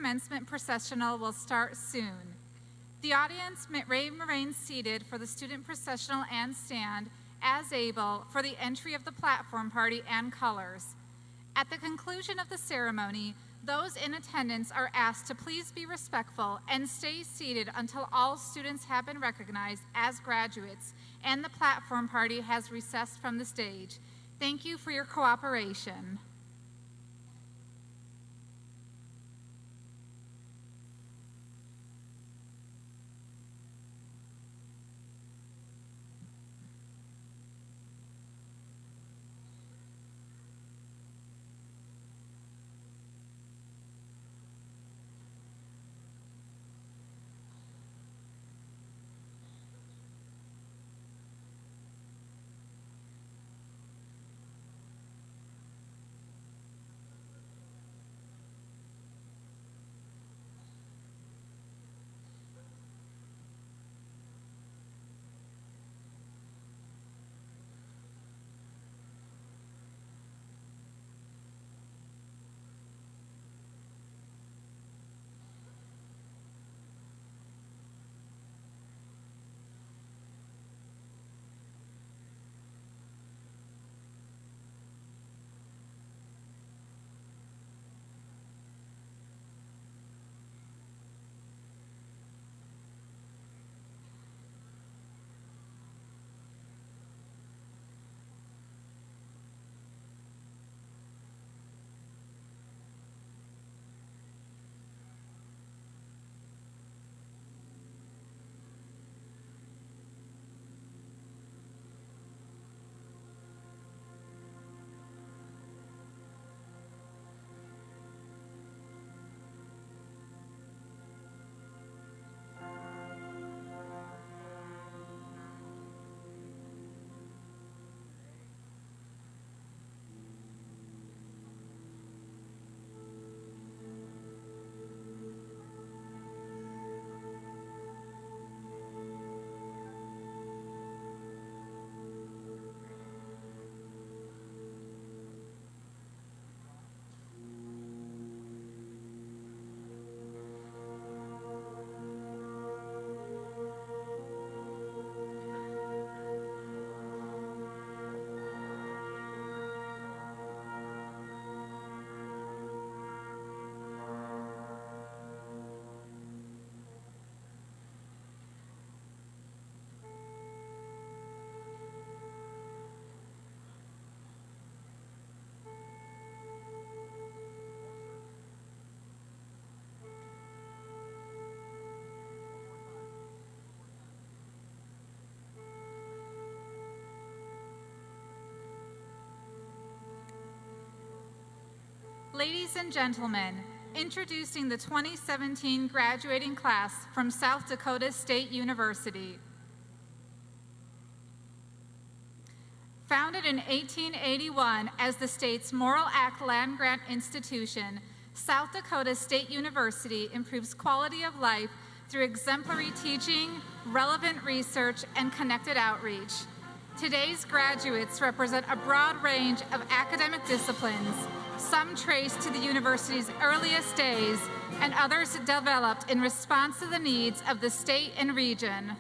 commencement processional will start soon. The audience may remain seated for the student processional and stand as able for the entry of the platform party and colors. At the conclusion of the ceremony, those in attendance are asked to please be respectful and stay seated until all students have been recognized as graduates and the platform party has recessed from the stage. Thank you for your cooperation. Ladies and gentlemen, introducing the 2017 graduating class from South Dakota State University. Founded in 1881 as the state's Morrill Act land-grant institution, South Dakota State University improves quality of life through exemplary teaching, relevant research, and connected outreach. Today's graduates represent a broad range of academic disciplines, some traced to the university's earliest days, and others developed in response to the needs of the state and region.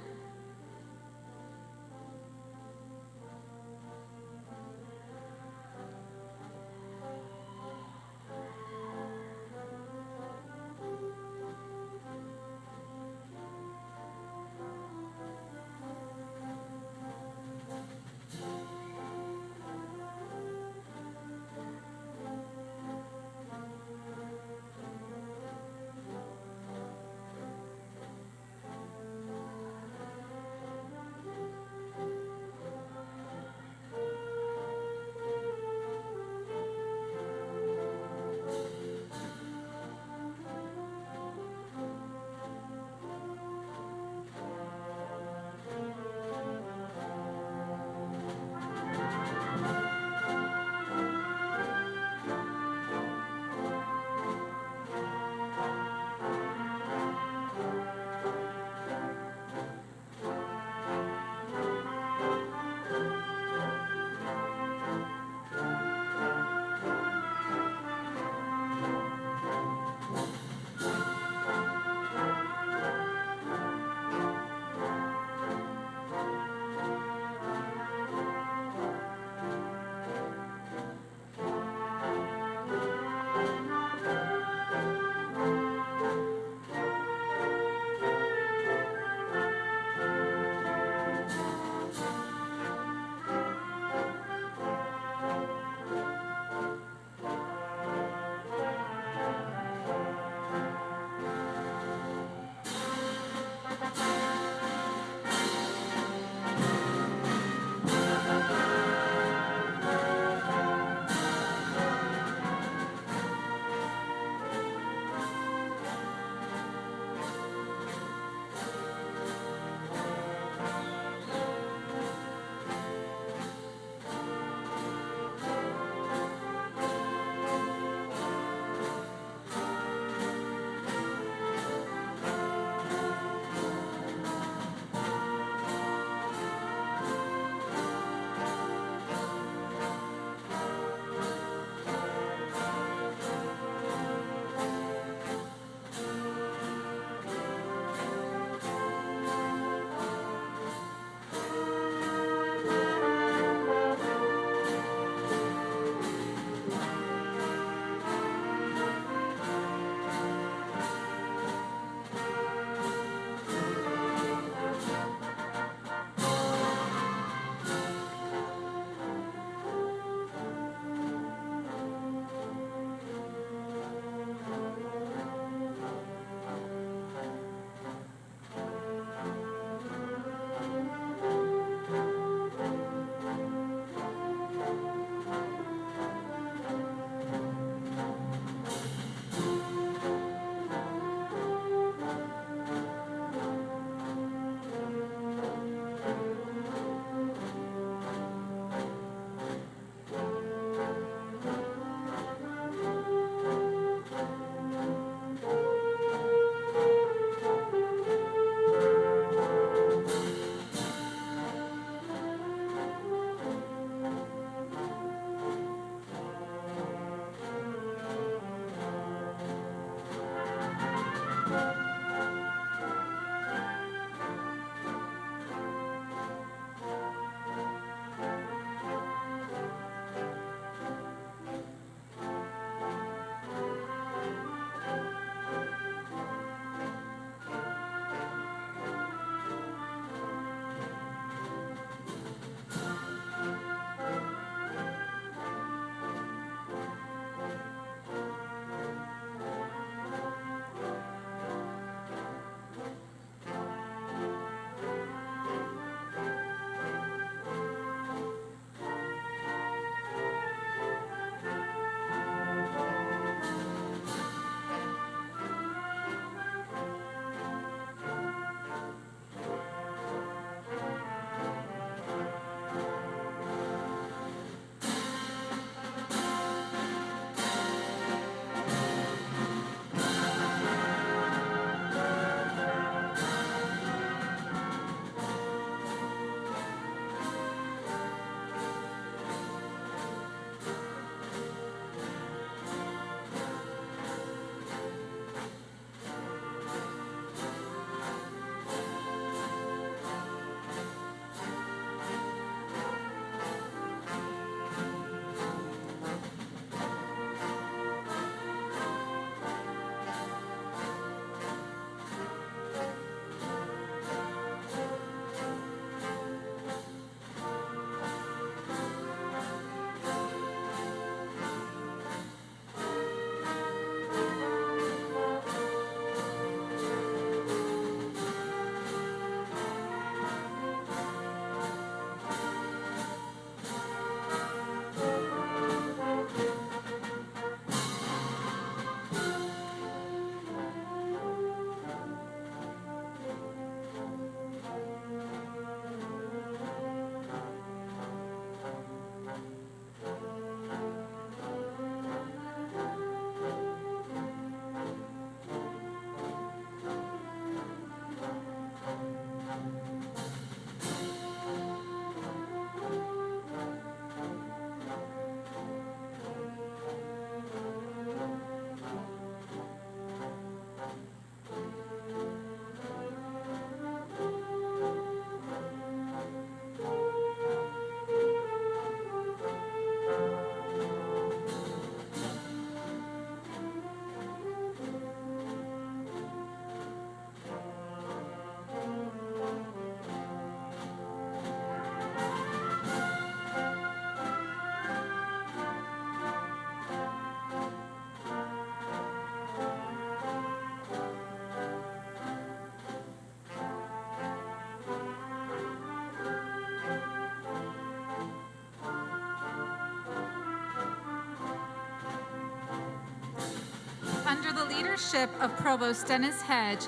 Under the leadership of Provost Dennis Hedge,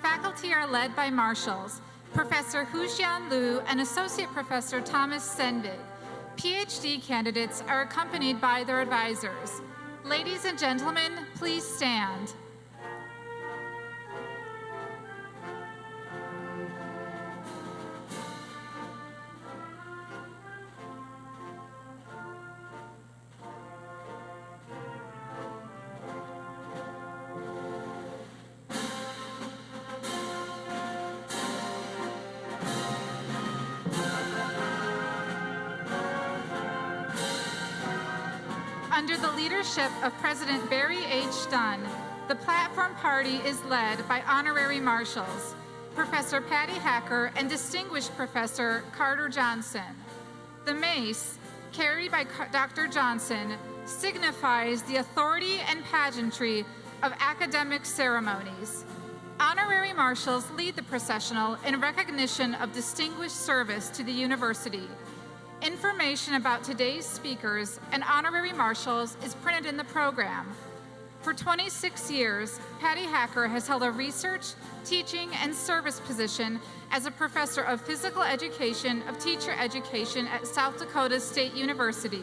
faculty are led by marshals, Professor Hujian Liu and Associate Professor Thomas Senvig. PhD candidates are accompanied by their advisors. Ladies and gentlemen, please stand. Under the leadership of President Barry H. Dunn, the platform party is led by honorary marshals, Professor Patty Hacker and Distinguished Professor Carter Johnson. The mace, carried by Dr. Johnson, signifies the authority and pageantry of academic ceremonies. Honorary marshals lead the processional in recognition of distinguished service to the university. Information about today's speakers and honorary marshals is printed in the program. For 26 years, Patty Hacker has held a research, teaching, and service position as a professor of physical education of teacher education at South Dakota State University.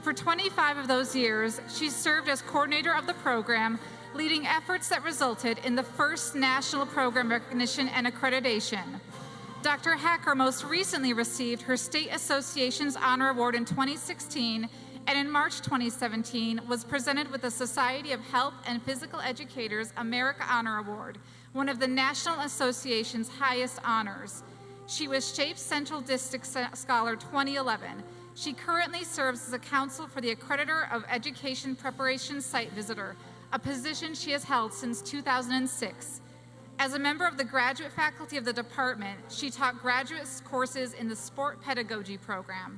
For 25 of those years, she served as coordinator of the program, leading efforts that resulted in the first national program recognition and accreditation. Dr. Hacker most recently received her State Association's Honor Award in 2016 and in March 2017 was presented with the Society of Health and Physical Educators America Honor Award, one of the National Association's highest honors. She was SHAPE's Central District Scholar 2011. She currently serves as a counsel for the Accreditor of Education Preparation Site Visitor, a position she has held since 2006. As a member of the graduate faculty of the department, she taught graduate courses in the Sport Pedagogy program.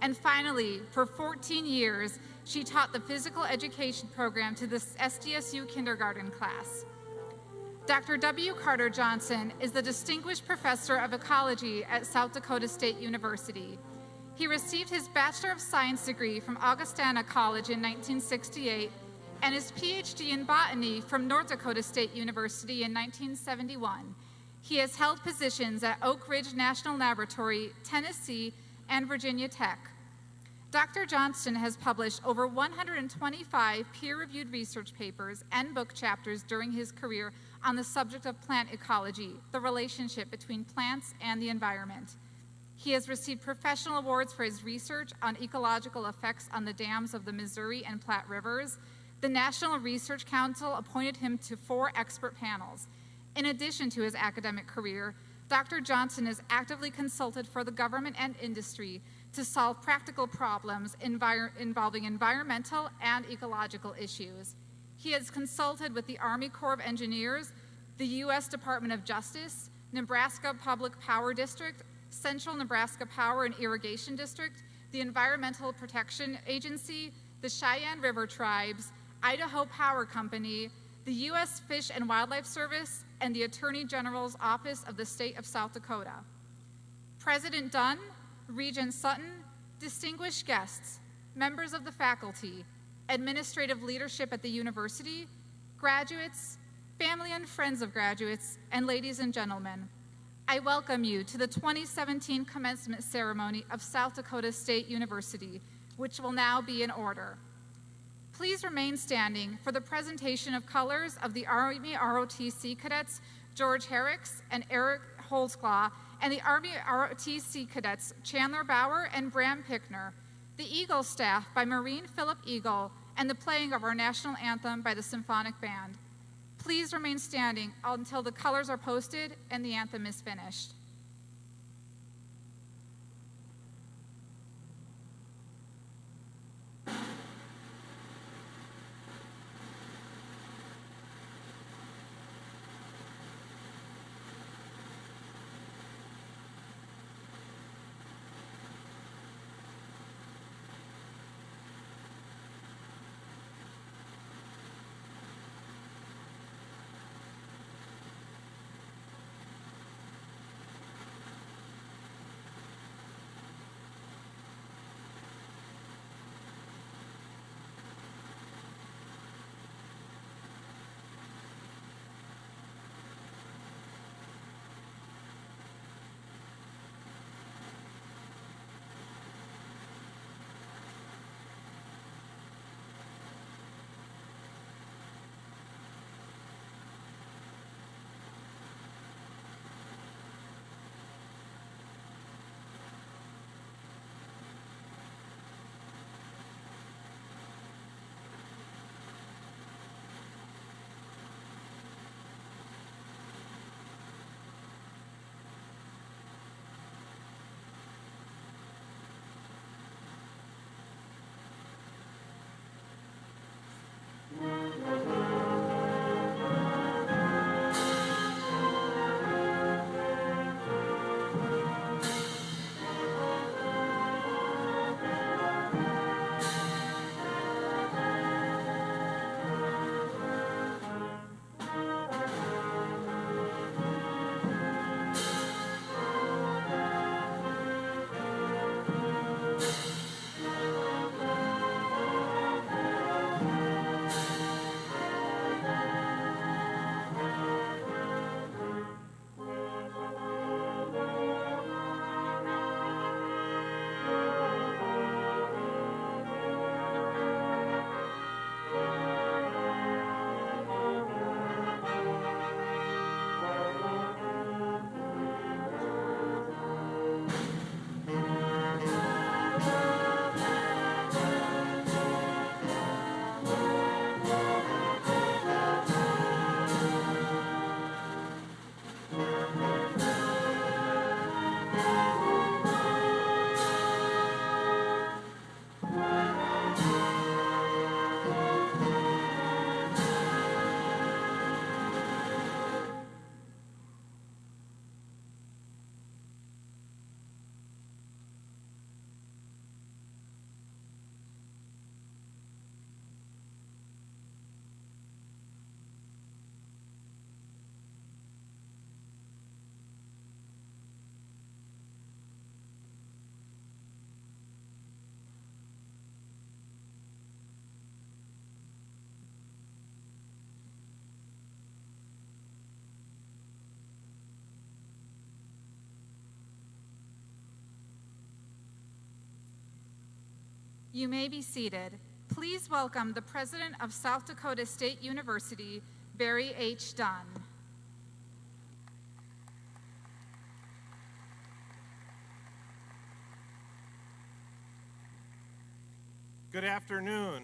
And finally, for 14 years, she taught the physical education program to the SDSU kindergarten class. Dr. W. Carter Johnson is the Distinguished Professor of Ecology at South Dakota State University. He received his Bachelor of Science degree from Augustana College in 1968 and his PhD in botany from North Dakota State University in 1971. He has held positions at Oak Ridge National Laboratory, Tennessee, and Virginia Tech. Dr. Johnston has published over 125 peer-reviewed research papers and book chapters during his career on the subject of plant ecology, the relationship between plants and the environment. He has received professional awards for his research on ecological effects on the dams of the Missouri and Platte Rivers. The National Research Council appointed him to 4 expert panels. In addition to his academic career, Dr. Johnson is actively consulted for the government and industry to solve practical problems involving environmental and ecological issues. He has consulted with the Army Corps of Engineers, the U.S. Department of Justice, Nebraska Public Power District, Central Nebraska Power and Irrigation District, the Environmental Protection Agency, the Cheyenne River Tribes, Idaho Power Company, the U.S. Fish and Wildlife Service, and the Attorney General's Office of the State of South Dakota. President Dunn, Regent Sutton, distinguished guests, members of the faculty, administrative leadership at the university, graduates, family and friends of graduates, and ladies and gentlemen, I welcome you to the 2017 commencement ceremony of South Dakota State University, which will now be in order. Please remain standing for the presentation of colors of the Army ROTC cadets George Herricks and Eric Holzclaw, and the Army ROTC cadets Chandler Bauer and Bram Pickner, the Eagle staff by Marine Philip Eagle, and the playing of our national anthem by the Symphonic Band. Please remain standing until the colors are posted and the anthem is finished. You may be seated. Please welcome the President of South Dakota State University, Barry H. Dunn. Good afternoon.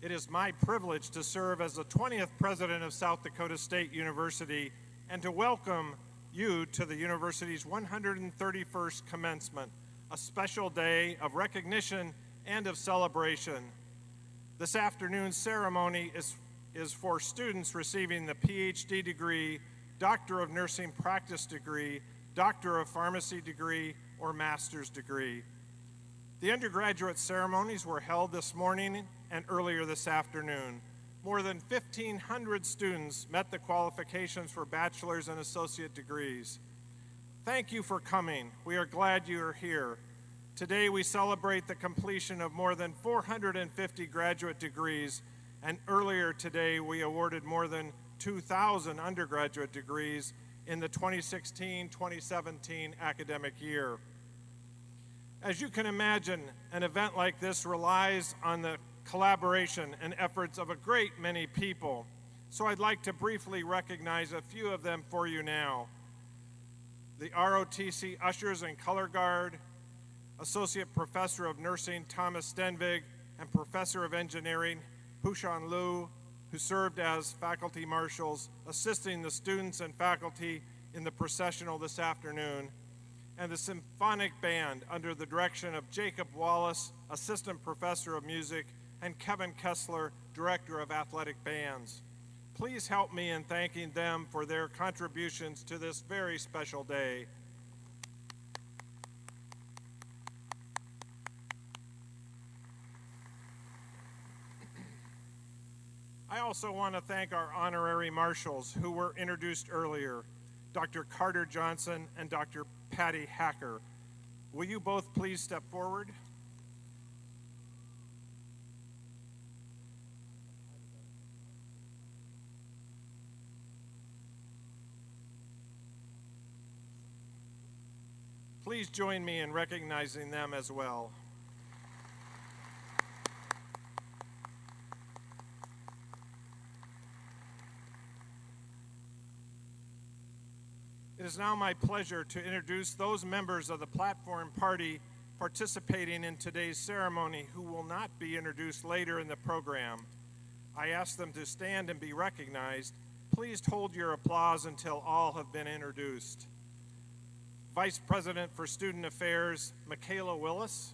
It is my privilege to serve as the 20th President of South Dakota State University and to welcome you to the university's 131st commencement, a special day of recognition and of celebration. This afternoon's ceremony is for students receiving the PhD degree, Doctor of Nursing Practice degree, Doctor of Pharmacy degree, or Master's degree. The undergraduate ceremonies were held this morning and earlier this afternoon. More than 1,500 students met the qualifications for bachelor's and associate degrees. Thank you for coming. We are glad you are here. Today we celebrate the completion of more than 450 graduate degrees, and earlier today we awarded more than 2,000 undergraduate degrees in the 2016-2017 academic year. As you can imagine, an event like this relies on the collaboration and efforts of a great many people, so I'd like to briefly recognize a few of them for you now. The ROTC Ushers and Color Guard, Associate Professor of Nursing Thomas Stenvig, and Professor of Engineering Hushan Liu, who served as faculty marshals, assisting the students and faculty in the processional this afternoon, and the Symphonic Band under the direction of Jacob Wallace, Assistant Professor of Music, and Kevin Kessler, Director of Athletic Bands. Please help me in thanking them for their contributions to this very special day. I also want to thank our honorary marshals who were introduced earlier, Dr. Carter Johnson and Dr. Patty Hacker. Will you both please step forward? Please join me in recognizing them as well. It is now my pleasure to introduce those members of the platform party participating in today's ceremony who will not be introduced later in the program. I ask them to stand and be recognized. Please hold your applause until all have been introduced. Vice President for Student Affairs, Michaela Willis.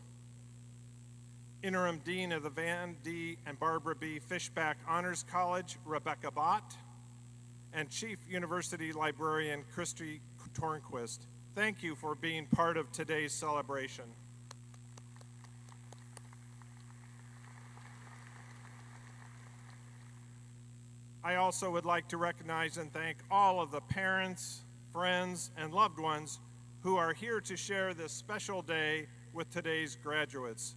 Interim Dean of the Van D. and Barbara B. Fishback Honors College, Rebecca Bott. And Chief University Librarian Christy Tornquist. Thank you for being part of today's celebration. I also would like to recognize and thank all of the parents, friends, and loved ones who are here to share this special day with today's graduates.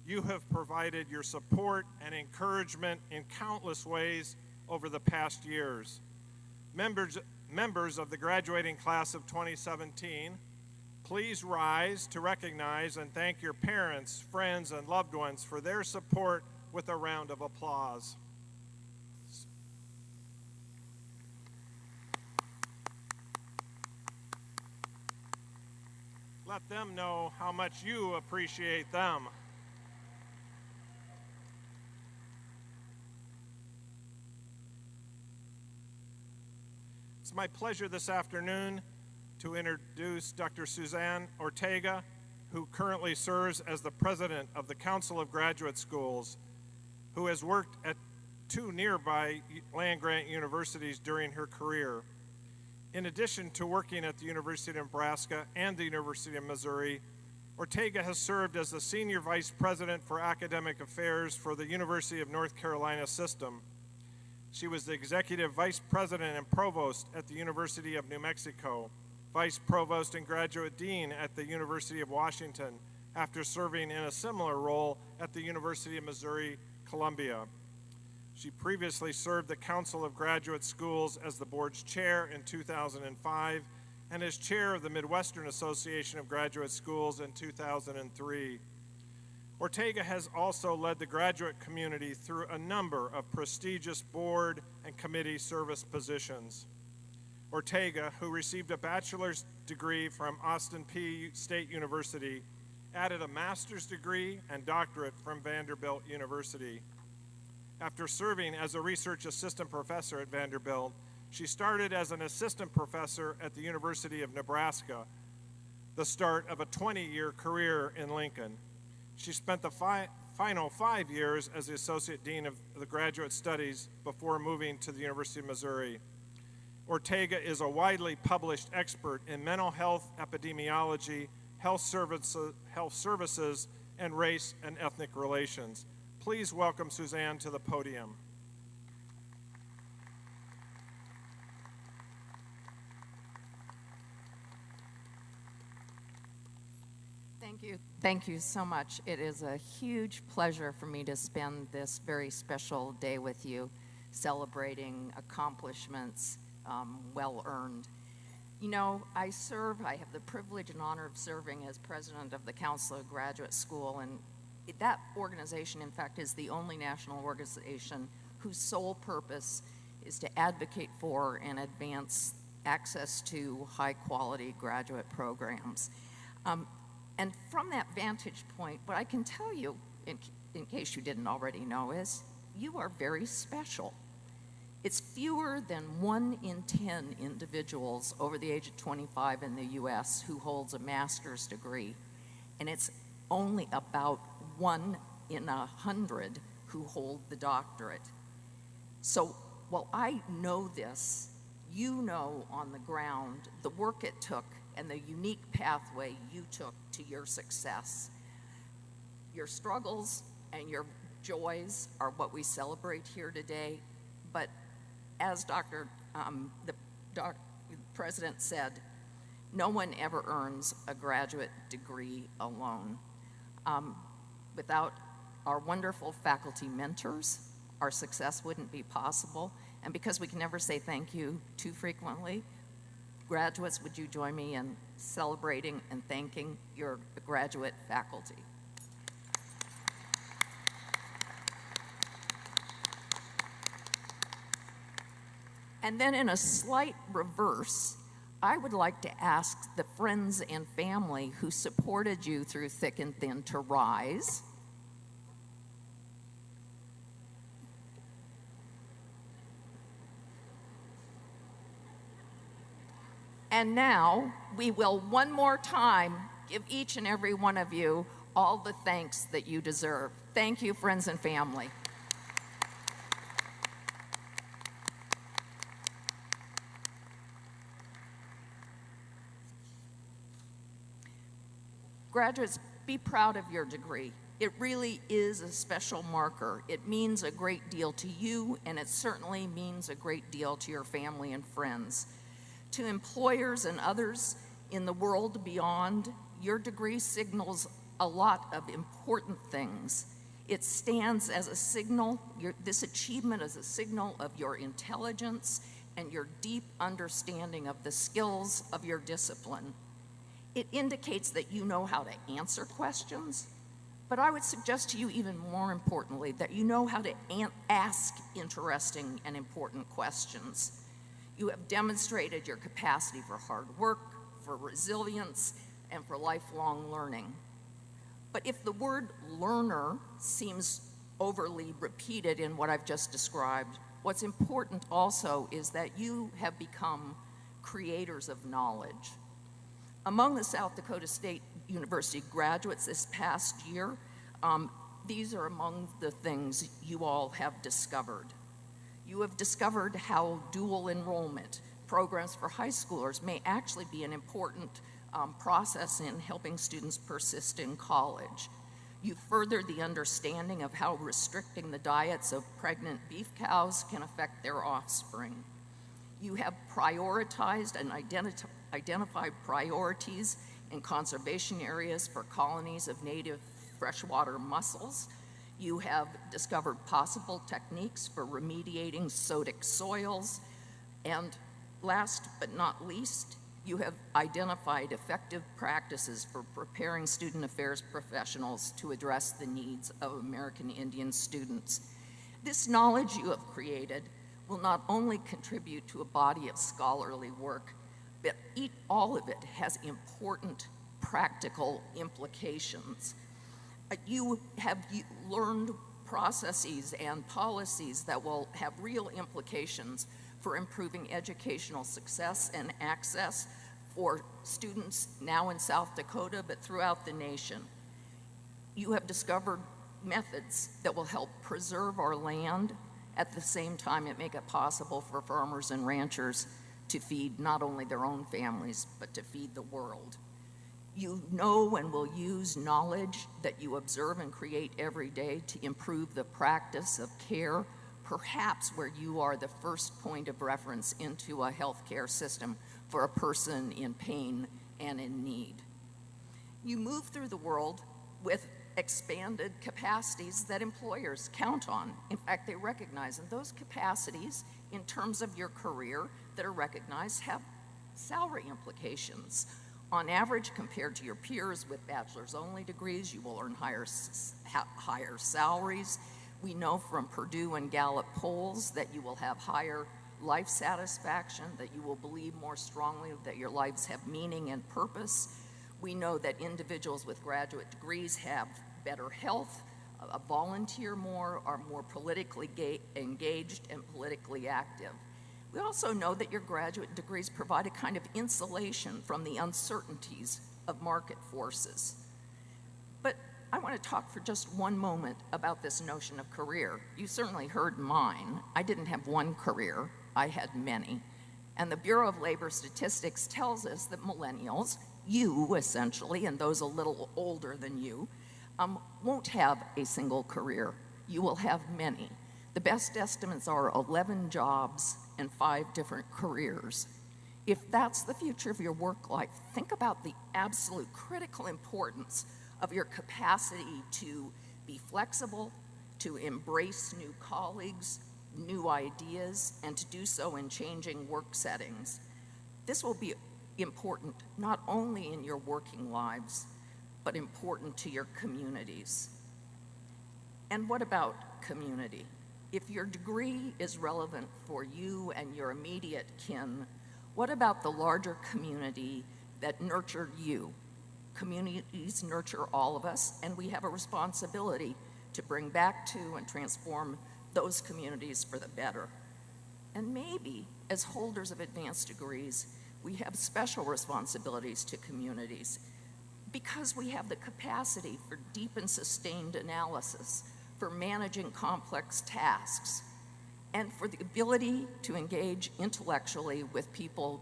You have provided your support and encouragement in countless ways over the past years. Members of the graduating class of 2017, please rise to recognize and thank your parents, friends, and loved ones for their support with a round of applause. Let them know how much you appreciate them. It's my pleasure this afternoon to introduce Dr. Suzanne Ortega, who currently serves as the president of the Council of Graduate Schools, who has worked at 2 nearby land-grant universities during her career. In addition to working at the University of Nebraska and the University of Missouri, Ortega has served as the Senior Vice President for Academic Affairs for the University of North Carolina System. She was the Executive Vice President and Provost at the University of New Mexico, Vice Provost and Graduate Dean at the University of Washington, after serving in a similar role at the University of Missouri, Columbia. She previously served the Council of Graduate Schools as the board's chair in 2005 and as chair of the Midwestern Association of Graduate Schools in 2003. Ortega has also led the graduate community through a number of prestigious board and committee service positions. Ortega, who received a bachelor's degree from Austin Peay State University, added a master's degree and doctorate from Vanderbilt University. After serving as a research assistant professor at Vanderbilt, she started as an assistant professor at the University of Nebraska, the start of a 20-year career in Lincoln. She spent the final 5 years as the Associate Dean of the Graduate Studies before moving to the University of Missouri. Ortega is a widely published expert in mental health epidemiology, health services, and race and ethnic relations. Please welcome Suzanne to the podium. Thank you so much. It is a huge pleasure for me to spend this very special day with you, celebrating accomplishments well-earned. You know, I have the privilege and honor of serving as president of the Council of Graduate School, and that organization, in fact, is the only national organization whose sole purpose is to advocate for and advance access to high-quality graduate programs. And from that vantage point, what I can tell you, in case you didn't already know, is you are very special. It's fewer than 1 in 10 individuals over the age of 25 in the US who holds a master's degree, and it's only about 1 in 100 who hold the doctorate. So while I know this, you know on the ground the work it took and the unique pathway you took to your success. Your struggles and your joys are what we celebrate here today, but as the president said, no one ever earns a graduate degree alone. Without our wonderful faculty mentors, our success wouldn't be possible, and because we can never say thank you too frequently, graduates, would you join me in celebrating and thanking your graduate faculty? And then in a slight reverse, I would like to ask the friends and family who supported you through thick and thin to rise. And now, we will one more time give each and every one of you all the thanks that you deserve. Thank you, friends and family. Graduates, be proud of your degree. It really is a special marker. It means a great deal to you, and it certainly means a great deal to your family and friends. To employers and others in the world beyond, your degree signals a lot of important things. It stands as a signal, this achievement is a signal of your intelligence and your deep understanding of the skills of your discipline. It indicates that you know how to answer questions, but I would suggest to you even more importantly that you know how to ask interesting and important questions. You have demonstrated your capacity for hard work, for resilience, and for lifelong learning. But if the word learner seems overly repeated in what I've just described, what's important also is that you have become creators of knowledge. Among the South Dakota State University graduates this past year, these are among the things you all have discovered. You have discovered how dual enrollment programs for high schoolers may actually be an important process in helping students persist in college. You furthered the understanding of how restricting the diets of pregnant beef cows can affect their offspring. You have prioritized and identified priorities in conservation areas for colonies of native freshwater mussels. You have discovered possible techniques for remediating sodic soils. And last but not least, You have identified effective practices for preparing student affairs professionals to address the needs of American Indian students. This knowledge you have created will not only contribute to a body of scholarly work, but all of it has important practical implications. You have learned processes and policies that will have real implications for improving educational success and access for students now in South Dakota, but throughout the nation. You have discovered methods that will help preserve our land, at the same time it make it possible for farmers and ranchers to feed not only their own families, but to feed the world. You know and will use knowledge that you observe and create every day to improve the practice of care, perhaps where you are the first point of reference into a healthcare system for a person in pain and in need. You move through the world with expanded capacities that employers count on. In fact, they recognize, and those capacities in terms of your career that are recognized have salary implications. On average, compared to your peers with bachelor's-only degrees, you will earn higher salaries. We know from Purdue and Gallup polls that you will have higher life satisfaction, that you will believe more strongly that your lives have meaning and purpose. We know that individuals with graduate degrees have better health, volunteer more, are more politically engaged and politically active. We also know that your graduate degrees provide a kind of insulation from the uncertainties of market forces. But I want to talk for just one moment about this notion of career. You certainly heard mine. I didn't have one career, I had many. And the Bureau of Labor Statistics tells us that millennials, you essentially, and those a little older than you, won't have a single career. You will have many. The best estimates are 11 jobs and 5 different careers. If that's the future of your work life, think about the absolute critical importance of your capacity to be flexible, to embrace new colleagues, new ideas, and to do so in changing work settings. This will be important not only in your working lives, but important to your communities. And what about community? If your degree is relevant for you and your immediate kin, what about the larger community that nurtured you? Communities nurture all of us, and we have a responsibility to bring back to and transform those communities for the better. And maybe, as holders of advanced degrees, we have special responsibilities to communities because we have the capacity for deep and sustained analysis, for managing complex tasks, and for the ability to engage intellectually with people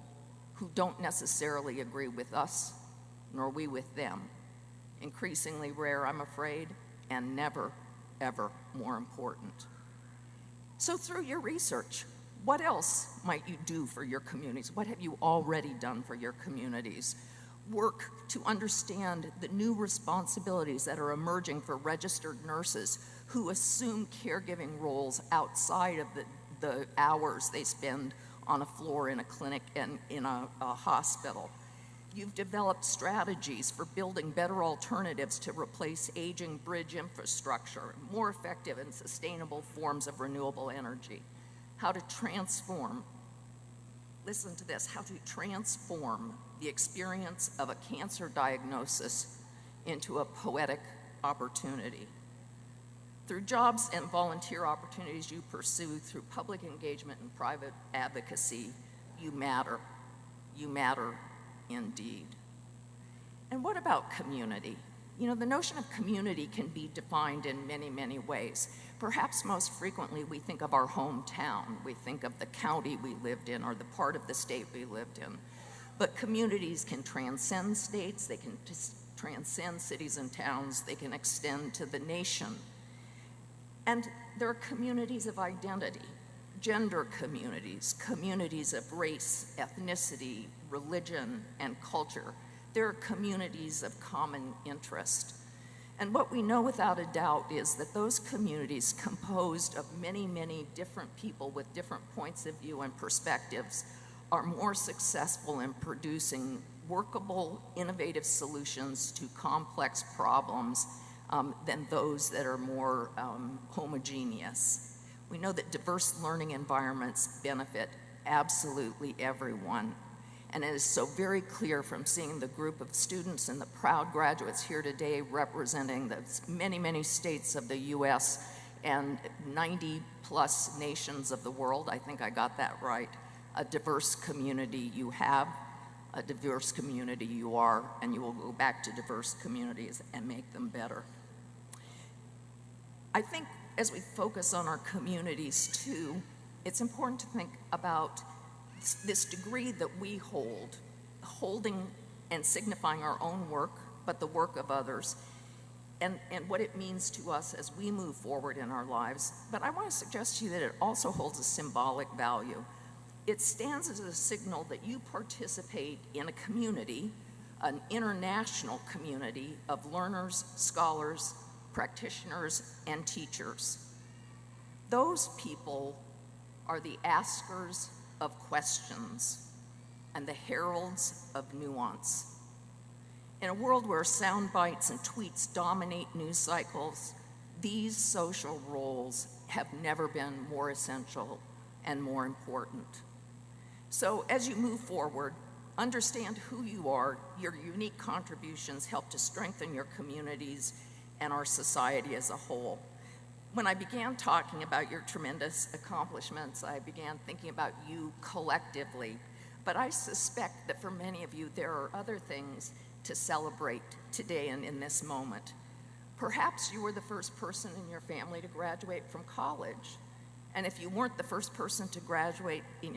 who don't necessarily agree with us, nor we with them. Increasingly rare, I'm afraid, and never, ever more important. So through your research, what else might you do for your communities? What have you already done for your communities? Work to understand the new responsibilities that are emerging for registered nurses who assume caregiving roles outside of the hours they spend on a floor in a clinic and in a hospital. You've developed strategies for building better alternatives to replace aging bridge infrastructure, more effective and sustainable forms of renewable energy. How to transform, listen to this, how to transform the experience of a cancer diagnosis into a poetic opportunity. Through jobs and volunteer opportunities you pursue, through public engagement and private advocacy, you matter. You matter indeed. And what about community? You know, the notion of community can be defined in many, many ways. Perhaps most frequently we think of our hometown. We think of the county we lived in or the part of the state we lived in. But communities can transcend states, they can transcend cities and towns, they can extend to the nation. And there are communities of identity, gender communities, communities of race, ethnicity, religion, and culture. There are communities of common interest. And what we know without a doubt is that those communities, composed of many, many different people with different points of view and perspectives, are more successful in producing workable, innovative solutions to complex problems than those that are more homogeneous. We know that diverse learning environments benefit absolutely everyone. And it is so very clear from seeing the group of students and the proud graduates here today representing the many, many states of the US and 90+ nations of the world. I think I got that right. A diverse community you have, a diverse community you are, and you will go back to diverse communities and make them better. I think as we focus on our communities too, it's important to think about this degree that we hold, holding and signifying our own work, but the work of others, and what it means to us as we move forward in our lives. But I want to suggest to you that it also holds a symbolic value. It stands as a signal that you participate in a community, an international community of learners, scholars, practitioners, and teachers. Those people are the askers of questions and the heralds of nuance. In a world where sound bites and tweets dominate news cycles, these social roles have never been more essential and more important. So as you move forward, understand who you are. Your unique contributions help to strengthen your communities and our society as a whole. When I began talking about your tremendous accomplishments, I began thinking about you collectively. But I suspect that for many of you, there are other things to celebrate today and in this moment. Perhaps you were the first person in your family to graduate from college. And if you weren't the first person to graduate in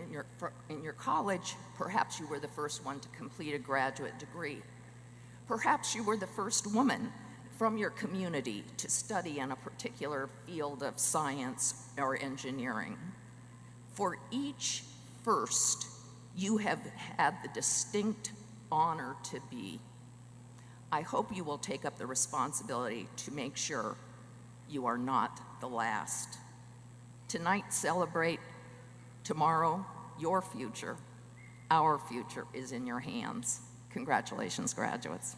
your college, perhaps you were the first one to complete a graduate degree. Perhaps you were the first woman from your community to study in a particular field of science or engineering. For each first, you have had the distinct honor to be. I hope you will take up the responsibility to make sure you are not the last. Tonight, celebrate. Tomorrow, your future, our future is in your hands. Congratulations, graduates.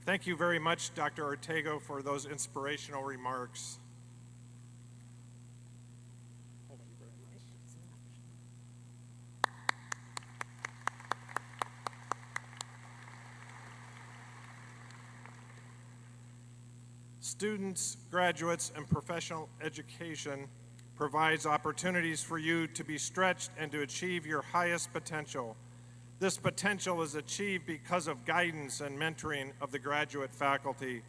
Thank you very much, Dr. Ortega, for those inspirational remarks. Thank you very much. Students, graduates, and professional education provides opportunities for you to be stretched and to achieve your highest potential. This potential is achieved because of guidance and mentoring of the graduate faculty.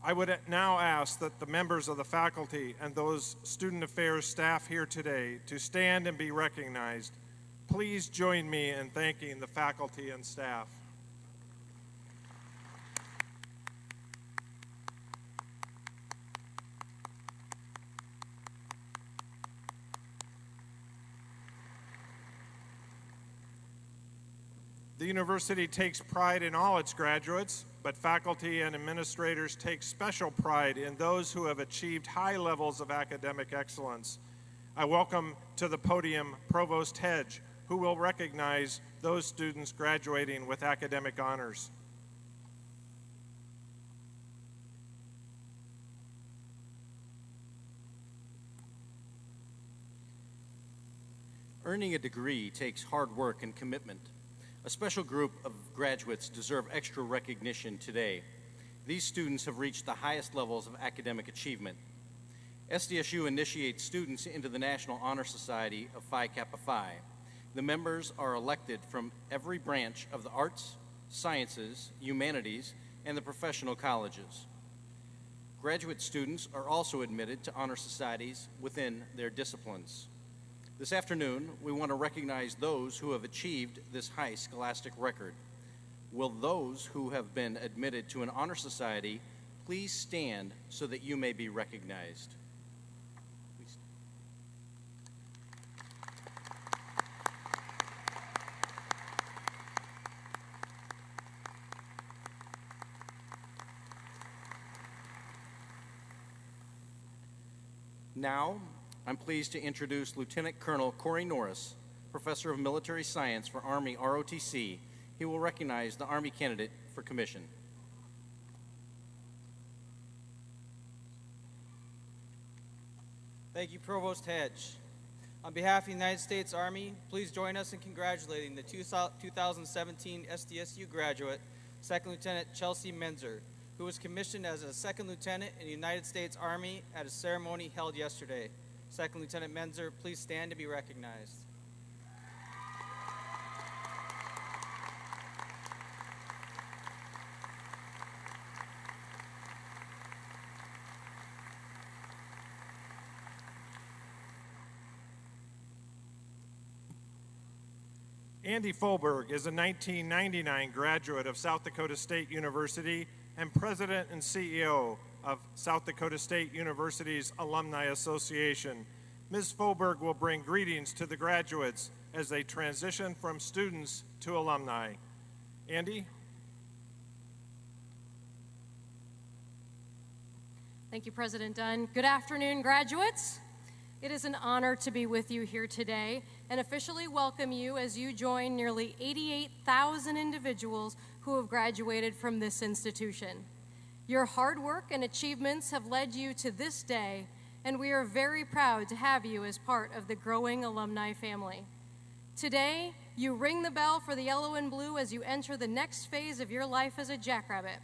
I would now ask that the members of the faculty and those student affairs staff here today to stand and be recognized. Please join me in thanking the faculty and staff. The university takes pride in all its graduates, but faculty and administrators take special pride in those who have achieved high levels of academic excellence. I welcome to the podium Provost Hedge, who will recognize those students graduating with academic honors. Earning a degree takes hard work and commitment. A special group of graduates deserve extra recognition today. These students have reached the highest levels of academic achievement. SDSU initiates students into the National Honor Society of Phi Kappa Phi. The members are elected from every branch of the arts, sciences, humanities, and the professional colleges. Graduate students are also admitted to honor societies within their disciplines. This afternoon, we want to recognize those who have achieved this high scholastic record. Will those who have been admitted to an honor society please stand so that you may be recognized? Please. Now, I'm pleased to introduce Lieutenant Colonel Corey Norris, Professor of Military Science for Army ROTC. He will recognize the Army candidate for commission. Thank you, Provost Hedge. On behalf of the United States Army, please join us in congratulating the 2017 SDSU graduate, Second Lieutenant Chelsea Menzer, who was commissioned as a Second Lieutenant in the United States Army at a ceremony held yesterday. Second Lieutenant Menzer, please stand to be recognized. Andy Folberg is a 1999 graduate of South Dakota State University and President and CEO of South Dakota State University's Alumni Association. Ms. Folberg will bring greetings to the graduates as they transition from students to alumni. Andy? Thank you, President Dunn. Good afternoon, graduates. It is an honor to be with you here today and officially welcome you as you join nearly 88,000 individuals who have graduated from this institution. Your hard work and achievements have led you to this day, and we are very proud to have you as part of the growing alumni family. Today, you ring the bell for the yellow and blue as you enter the next phase of your life as a jackrabbit.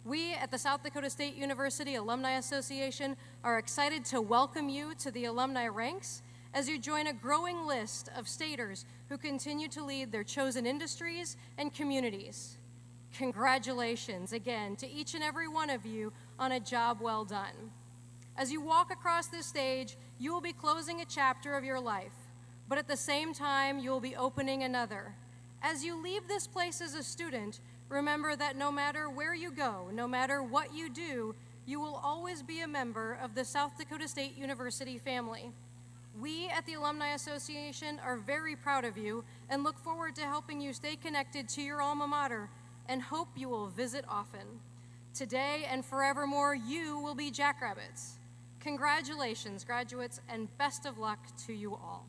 We at the South Dakota State University Alumni Association are excited to welcome you to the alumni ranks as you join a growing list of staters who continue to lead their chosen industries and communities. Congratulations again to each and every one of you on a job well done. As you walk across this stage, you will be closing a chapter of your life, but at the same time, you will be opening another. As you leave this place as a student, remember that no matter where you go, no matter what you do, you will always be a member of the South Dakota State University family. We at the Alumni Association are very proud of you and look forward to helping you stay connected to your alma mater and hope you will visit often. Today and forevermore, you will be jackrabbits. Congratulations, graduates, and best of luck to you all.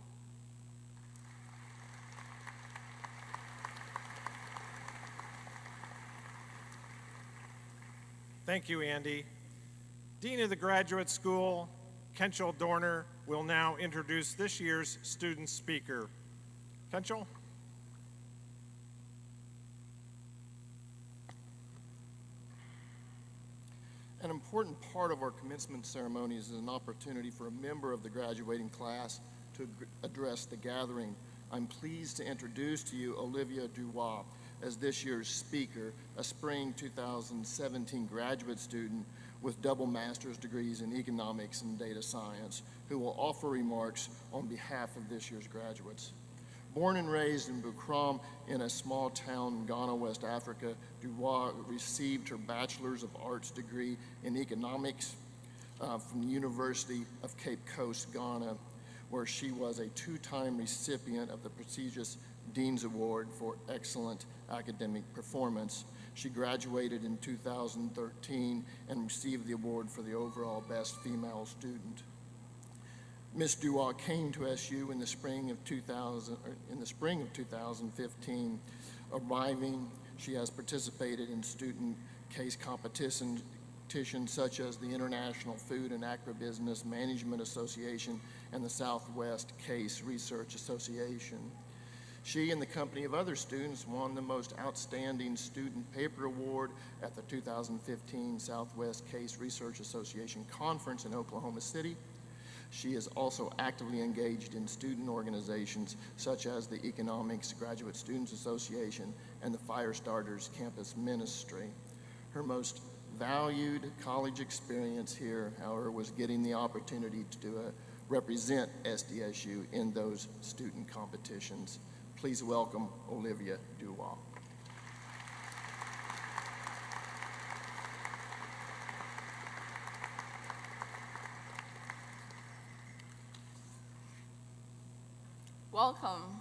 Thank you, Andy. Dean of the Graduate School, Kenchel Dorner, will now introduce this year's student speaker. Kenchel? An important part of our commencement ceremonies is an opportunity for a member of the graduating class to address the gathering. I'm pleased to introduce to you Olivia Doruwah as this year's speaker, a spring 2017 graduate student with double master's degrees in economics and data science, who will offer remarks on behalf of this year's graduates. Born and raised in Bukram in a small town in Ghana, West Africa, Doruwah received her Bachelor's of Arts degree in economics from the University of Cape Coast, Ghana, where she was a two-time recipient of the prestigious Dean's Award for Excellent Academic Performance. She graduated in 2013 and received the award for the overall Best Female Student. Ms. Doruwah came to SU in the spring of 2015. Arriving, she has participated in student case competitions such as the International Food and Agribusiness Management Association and the Southwest Case Research Association. She and the company of other students won the Most Outstanding Student Paper Award at the 2015 Southwest Case Research Association Conference in Oklahoma City. She is also actively engaged in student organizations such as the Economics Graduate Students Association and the Firestarters Campus Ministry. Her most valued college experience here, however, was getting the opportunity to represent SDSU in those student competitions. Please welcome Olivia Doruwah. Welcome.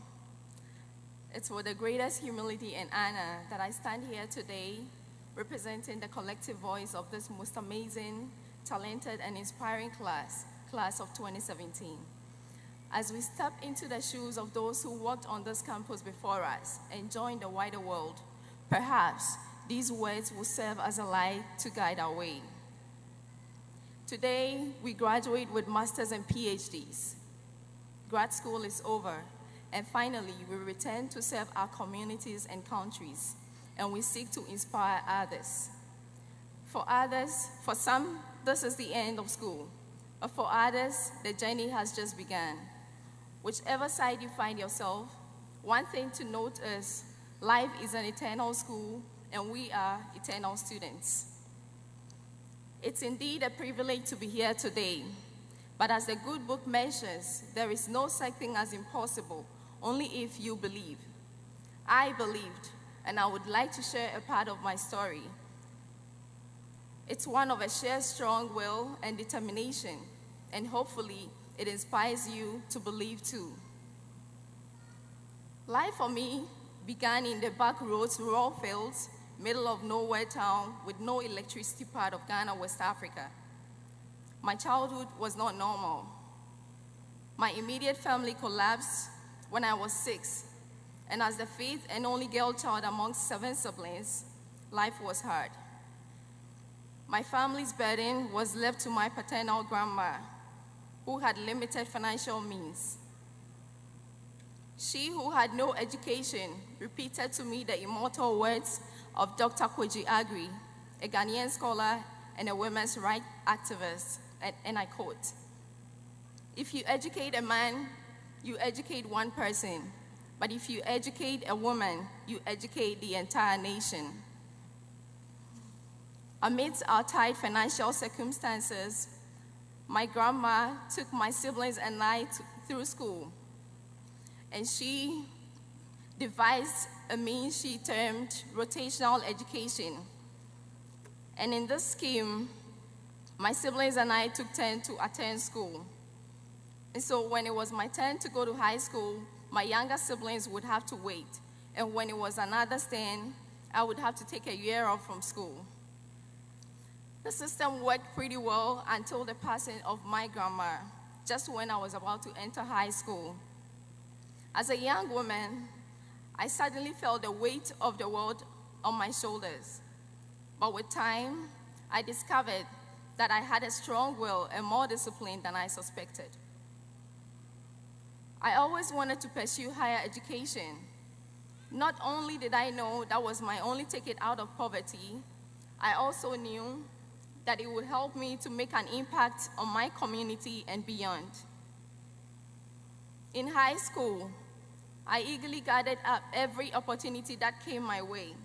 It's with the greatest humility and honor that I stand here today representing the collective voice of this most amazing, talented, and inspiring class class of 2017. As we step into the shoes of those who walked on this campus before us and joined the wider world, perhaps these words will serve as a light to guide our way. Today, we graduate with masters and PhDs. Grad school is over, and finally, we return to serve our communities and countries, and we seek to inspire others. For others, for some, this is the end of school, but for others, the journey has just begun. Whichever side you find yourself, one thing to note is life is an eternal school, and we are eternal students. It's indeed a privilege to be here today, but as the good book mentions, there is no such thing as impossible, only if you believe. I believed, and I would like to share a part of my story. It's one of a sheer strong will and determination, and hopefully it inspires you to believe too. Life for me began in the back roads, rural fields, middle of nowhere town with no electricity part of Ghana, West Africa. My childhood was not normal. My immediate family collapsed when I was 6, and as the fifth and only girl child amongst 7 siblings, life was hard. My family's burden was left to my paternal grandma, who had limited financial means. She, who had no education, repeated to me the immortal words of Dr. Kweji Agri, a Ghanaian scholar and a women's rights activist, and I quote, "If you educate a man, you educate one person, but if you educate a woman, you educate the entire nation." Amidst our tight financial circumstances, my grandma took my siblings and I through school, and she devised a means she termed rotational education. And in this scheme, my siblings and I took turns to attend school. And so when it was my turn to go to high school, my younger siblings would have to wait. And when it was another turn, I would have to take a year off from school. The system worked pretty well until the passing of my grandma, just when I was about to enter high school. As a young woman, I suddenly felt the weight of the world on my shoulders. But with time, I discovered that I had a strong will and more discipline than I suspected. I always wanted to pursue higher education. Not only did I know that was my only ticket out of poverty, I also knew that it would help me to make an impact on my community and beyond. In high school, I eagerly gathered up every opportunity that came my way,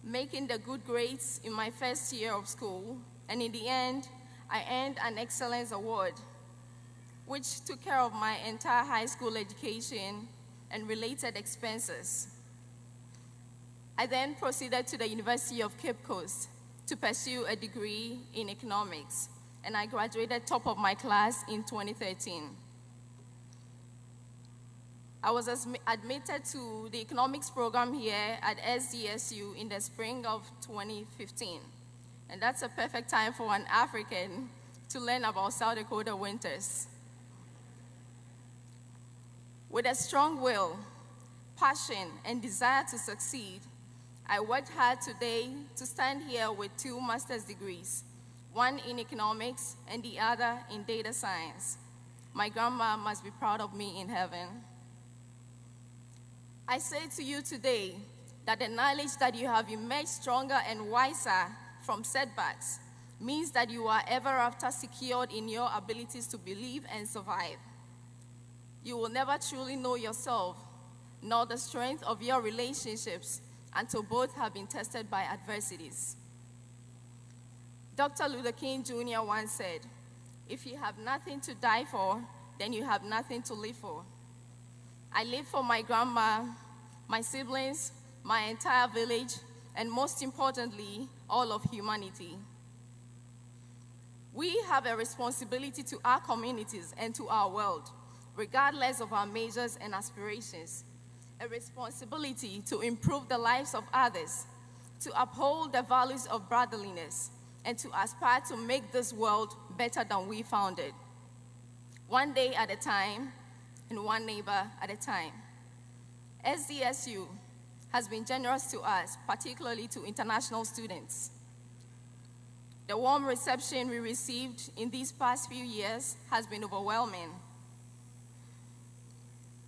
making the good grades in my first year of school, and in the end, I earned an excellence award, which took care of my entire high school education and related expenses. I then proceeded to the University of Cape Coast to pursue a degree in economics, and I graduated top of my class in 2013. I was admitted to the economics program here at SDSU in the spring of 2015, and that's a perfect time for an African to learn about South Dakota winters. With a strong will, passion, and desire to succeed, I worked hard today to stand here with 2 master's degrees, one in economics and the other in data science. My grandma must be proud of me in heaven. I say to you today that the knowledge that you have emerged stronger and wiser from setbacks means that you are ever after secured in your abilities to believe and survive. You will never truly know yourself, nor the strength of your relationships, until both have been tested by adversities. Dr. Luther King Jr. once said, "If you have nothing to die for, then you have nothing to live for." I live for my grandma, my siblings, my entire village, and most importantly, all of humanity. We have a responsibility to our communities and to our world, regardless of our measures and aspirations. A responsibility to improve the lives of others, to uphold the values of brotherliness, and to aspire to make this world better than we found it. One day at a time, and one neighbor at a time. SDSU has been generous to us, particularly to international students. The warm reception we received in these past few years has been overwhelming.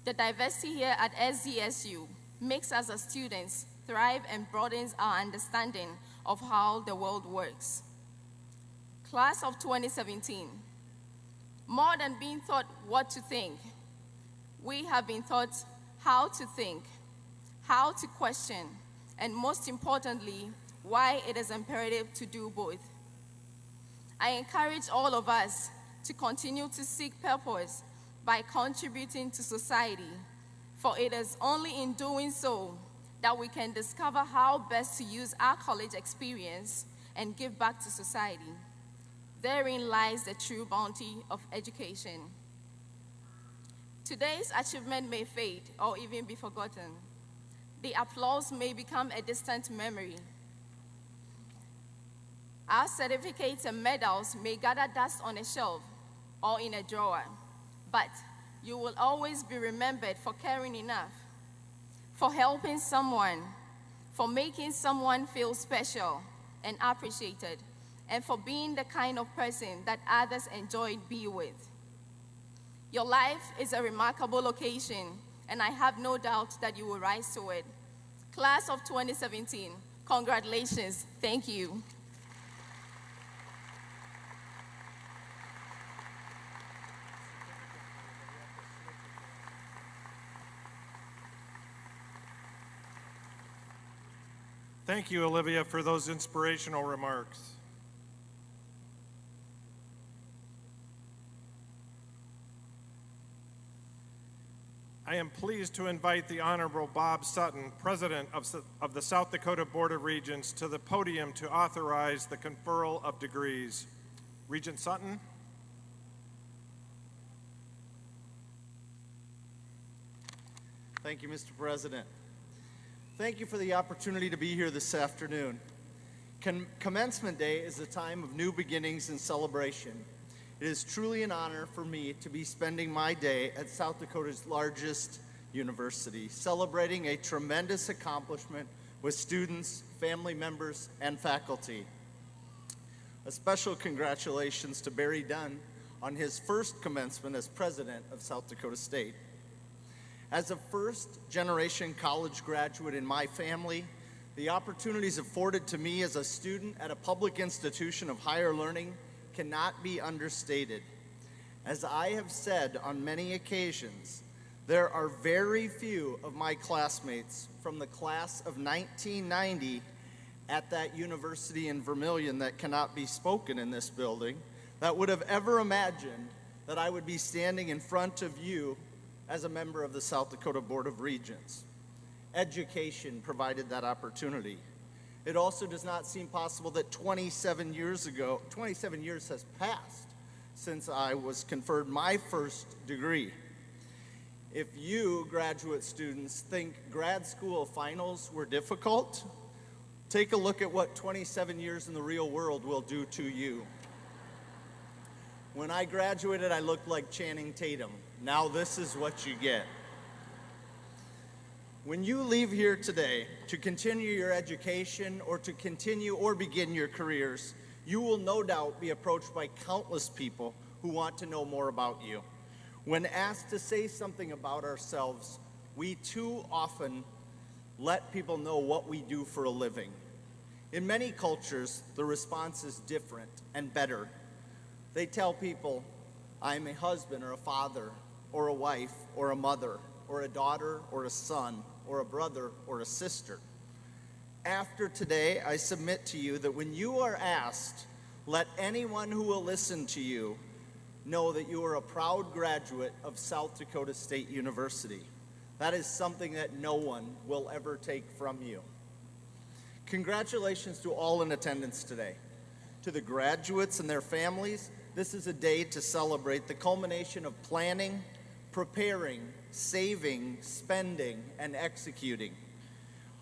The diversity here at SDSU makes us as students thrive and broadens our understanding of how the world works. Class of 2017, more than being taught what to think, we have been taught how to think, how to question, and most importantly, why it is imperative to do both. I encourage all of us to continue to seek purpose by contributing to society, for it is only in doing so that we can discover how best to use our college experience and give back to society. Therein lies the true bounty of education. Today's achievement may fade or even be forgotten. The applause may become a distant memory. Our certificates and medals may gather dust on a shelf or in a drawer, but you will always be remembered for caring enough, for helping someone, for making someone feel special and appreciated, and for being the kind of person that others enjoyed being with. Your life is a remarkable occasion, and I have no doubt that you will rise to it. Class of 2017, congratulations. Thank you. Thank you, Olivia, for those inspirational remarks. I am pleased to invite the Honorable Bob Sutton, President of the South Dakota Board of Regents, to the podium to authorize the conferral of degrees. Regent Sutton. Thank you, Mr. President. Thank you for the opportunity to be here this afternoon. Commencement Day is a time of new beginnings and celebration. It is truly an honor for me to be spending my day at South Dakota's largest university, celebrating a tremendous accomplishment with students, family members, and faculty. A special congratulations to Barry Dunn on his first commencement as president of South Dakota State. As a first-generation college graduate in my family, the opportunities afforded to me as a student at a public institution of higher learning cannot be understated. As I have said on many occasions, there are very few of my classmates from the class of 1990 at that university in Vermilion that cannot be spoken in this building that would have ever imagined that I would be standing in front of you as a member of the South Dakota Board of Regents. Education provided that opportunity. It also does not seem possible that 27 years has passed since I was conferred my first degree. If you, graduate students, think grad school finals were difficult, take a look at what 27 years in the real world will do to you. When I graduated, I looked like Channing Tatum. Now this is what you get. When you leave here today to continue your education or to continue or begin your careers, you will no doubt be approached by countless people who want to know more about you. When asked to say something about ourselves, we too often let people know what we do for a living. In many cultures, the response is different and better. They tell people, I'm a husband or a father or a wife or a mother or a daughter or a son or a brother or a sister. After today, I submit to you that when you are asked, let anyone who will listen to you know that you are a proud graduate of South Dakota State University. That is something that no one will ever take from you. Congratulations to all in attendance today. To the graduates and their families, this is a day to celebrate the culmination of planning, preparing, saving, spending, and executing.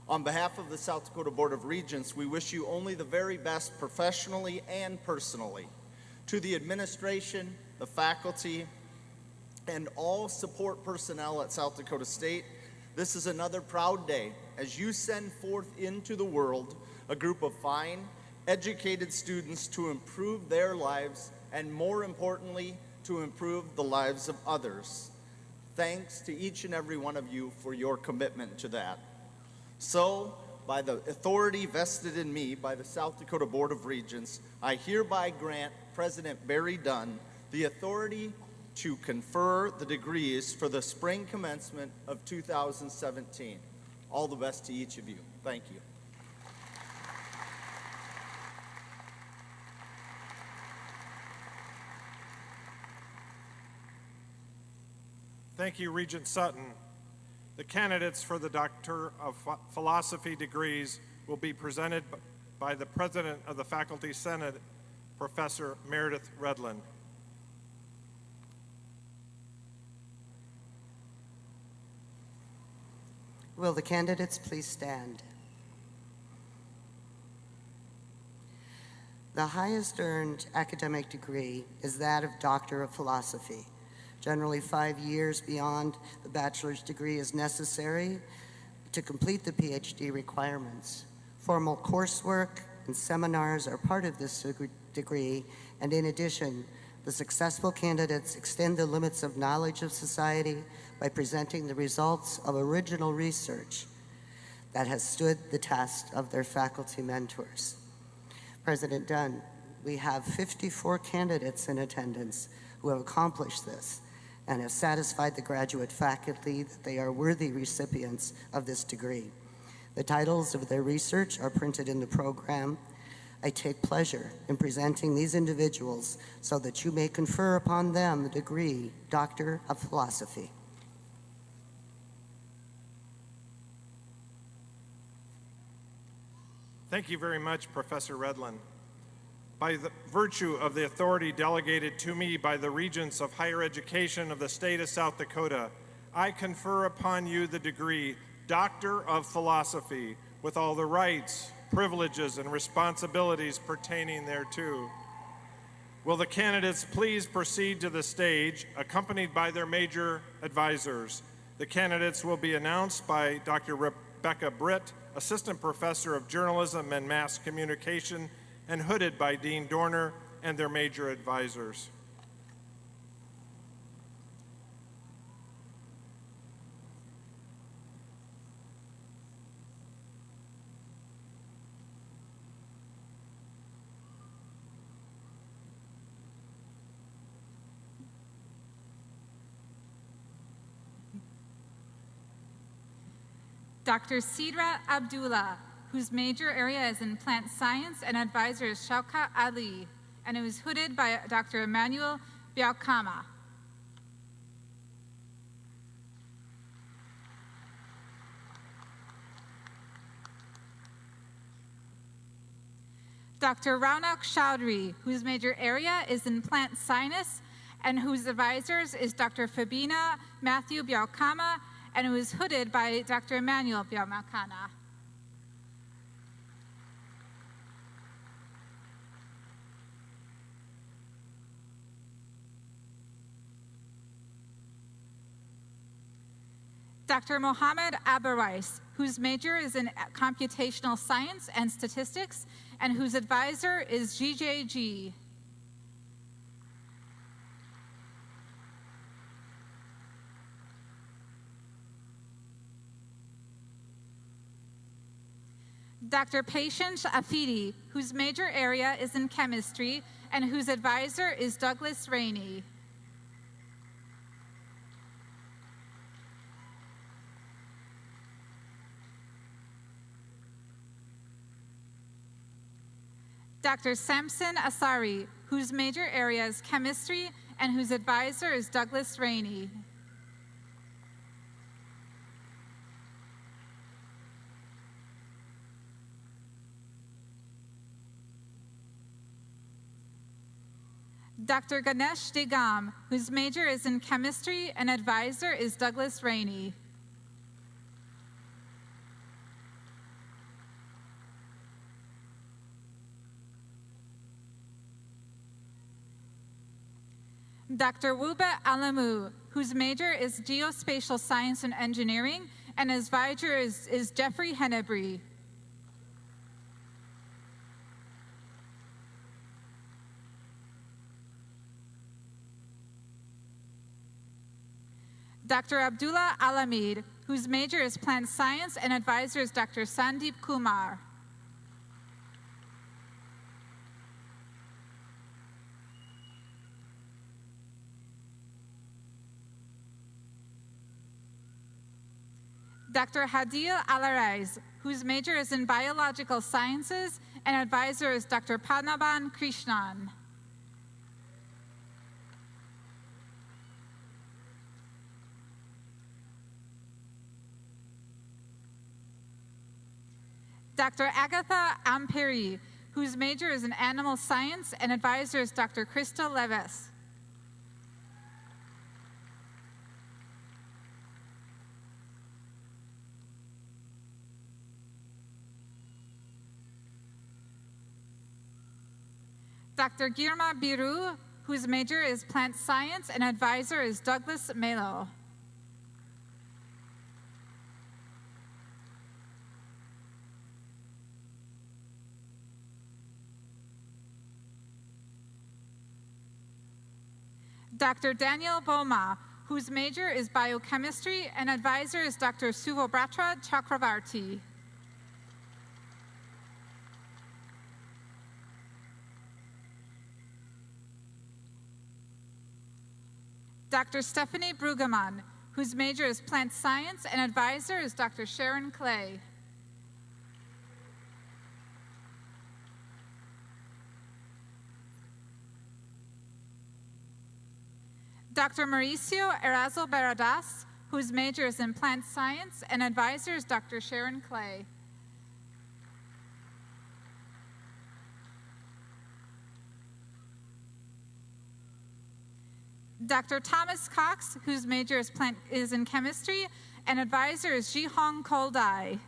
On behalf of the South Dakota Board of Regents, we wish you only the very best professionally and personally. To the administration, the faculty, and all support personnel at South Dakota State, this is another proud day as you send forth into the world a group of fine, educated students to improve their lives and, more importantly, to improve the lives of others. Thanks to each and every one of you for your commitment to that. So, by the authority vested in me by the South Dakota Board of Regents, I hereby grant President Barry Dunn the authority to confer the degrees for the spring commencement of 2017. All the best to each of you. Thank you. Thank you, Regent Sutton. The candidates for the Doctor of Philosophy degrees will be presented by the President of the Faculty Senate, Professor Meredith Redlin. Will the candidates please stand? The highest earned academic degree is that of Doctor of Philosophy. Generally, 5 years beyond the bachelor's degree is necessary to complete the PhD requirements. Formal coursework and seminars are part of this degree, and in addition, the successful candidates extend the limits of knowledge of society by presenting the results of original research that has stood the test of their faculty mentors. President Dunn, we have 54 candidates in attendance who have accomplished this and have satisfied the graduate faculty that they are worthy recipients of this degree. The titles of their research are printed in the program. I take pleasure in presenting these individuals so that you may confer upon them the degree Doctor of Philosophy. Thank you very much, Professor Redlin. By the virtue of the authority delegated to me by the Regents of Higher Education of the state of South Dakota, I confer upon you the degree Doctor of Philosophy with all the rights, privileges, and responsibilities pertaining thereto. Will the candidates please proceed to the stage, accompanied by their major advisors? The candidates will be announced by Dr. Rebecca Britt, Assistant Professor of Journalism and Mass Communication, and hooded by Dean Dorner and their major advisors. Dr. Sidra Abdullah, whose major area is in plant science, and advisor is Shaukat Ali, and who is hooded by Dr. Emmanuel Biaukama. Dr. Raunak Chowdhury, whose major area is in plant science, and whose advisors is Dr. Fabina Matthew Biaukama, and who is hooded by Dr. Emmanuel Biaukama. Dr. Mohammed Abarais, whose major is in computational science and statistics, and whose advisor is GJG. Dr. Patience Afidi, whose major area is in chemistry, and whose advisor is Douglas Rainey. Dr. Samson Asari, whose major area is chemistry, and whose advisor is Douglas Rainey. Dr. Ganesh Degam, whose major is in chemistry, and advisor is Douglas Rainey. Dr. Wube Alamu, whose major is Geospatial Science and Engineering, and his advisor is Jeffrey Hennebree. Dr. Abdullah Alamid, whose major is Plant Science, and advisor is Dr. Sandeep Kumar. Dr. Hadil Alarais, whose major is in Biological Sciences, and advisor is Dr. Padnaban Krishnan. Dr. Agatha Amperi, whose major is in Animal Science, and advisor is Dr. Krista Levis. Dr. Girma Biru, whose major is Plant Science, and advisor is Douglas Melo. Dr. Daniel Boma, whose major is Biochemistry, and advisor is Dr. Suvobratra Chakravarti. Dr. Stephanie Brueggemann, whose major is Plant Science, and advisor is Dr. Sharon Clay. Dr. Mauricio Erazo Baradas, whose major is in Plant Science, and advisor is Dr. Sharon Clay. Dr. Thomas Cox, whose major is in Chemistry, and advisor is Jihong Koldai.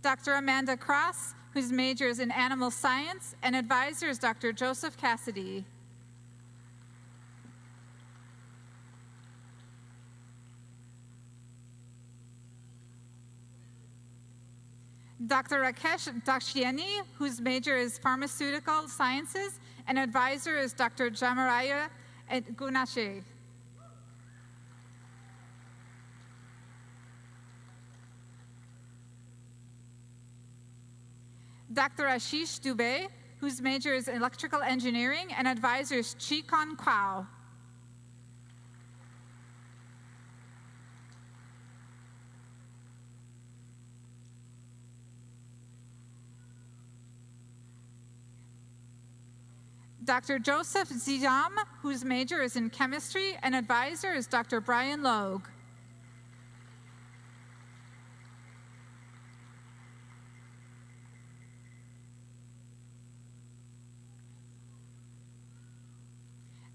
Dr. Amanda Cross, whose major is in Animal Science, and advisor is Dr. Joseph Cassidy. Dr. Rakesh Dakshiani, whose major is Pharmaceutical Sciences, and advisor is Dr. Jamaraya Gunashe. Dr. Ashish Dubey, whose major is Electrical Engineering, and advisor is Chikon Kwao. Dr. Joseph Ziyam, whose major is in Chemistry, and advisor is Dr. Brian Logue.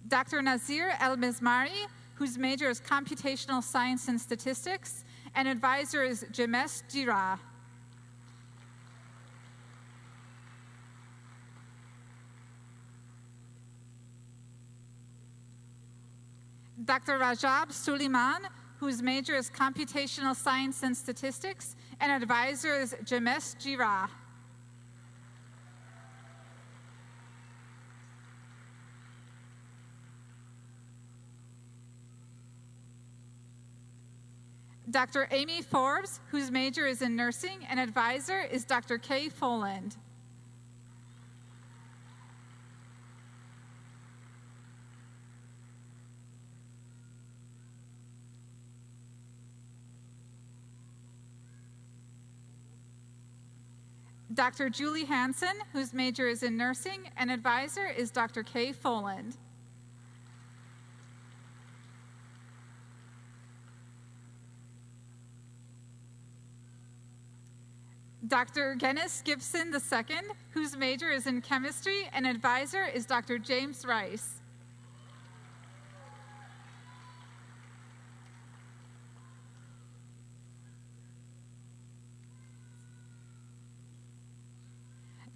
Dr. Nazir El-Mizmari, whose major is Computational Science and Statistics, and advisor is Jamesh Jira. Dr. Rajab Suleiman, whose major is Computational Science and Statistics, and advisor is Jamesh Jira. Dr. Amy Forbes, whose major is in Nursing, and advisor is Dr. Kay Foland. Dr. Julie Hansen, whose major is in Nursing, and advisor is Dr. Kay Foland. Dr. Gennis Gibson II, whose major is in Chemistry, and advisor is Dr. James Rice.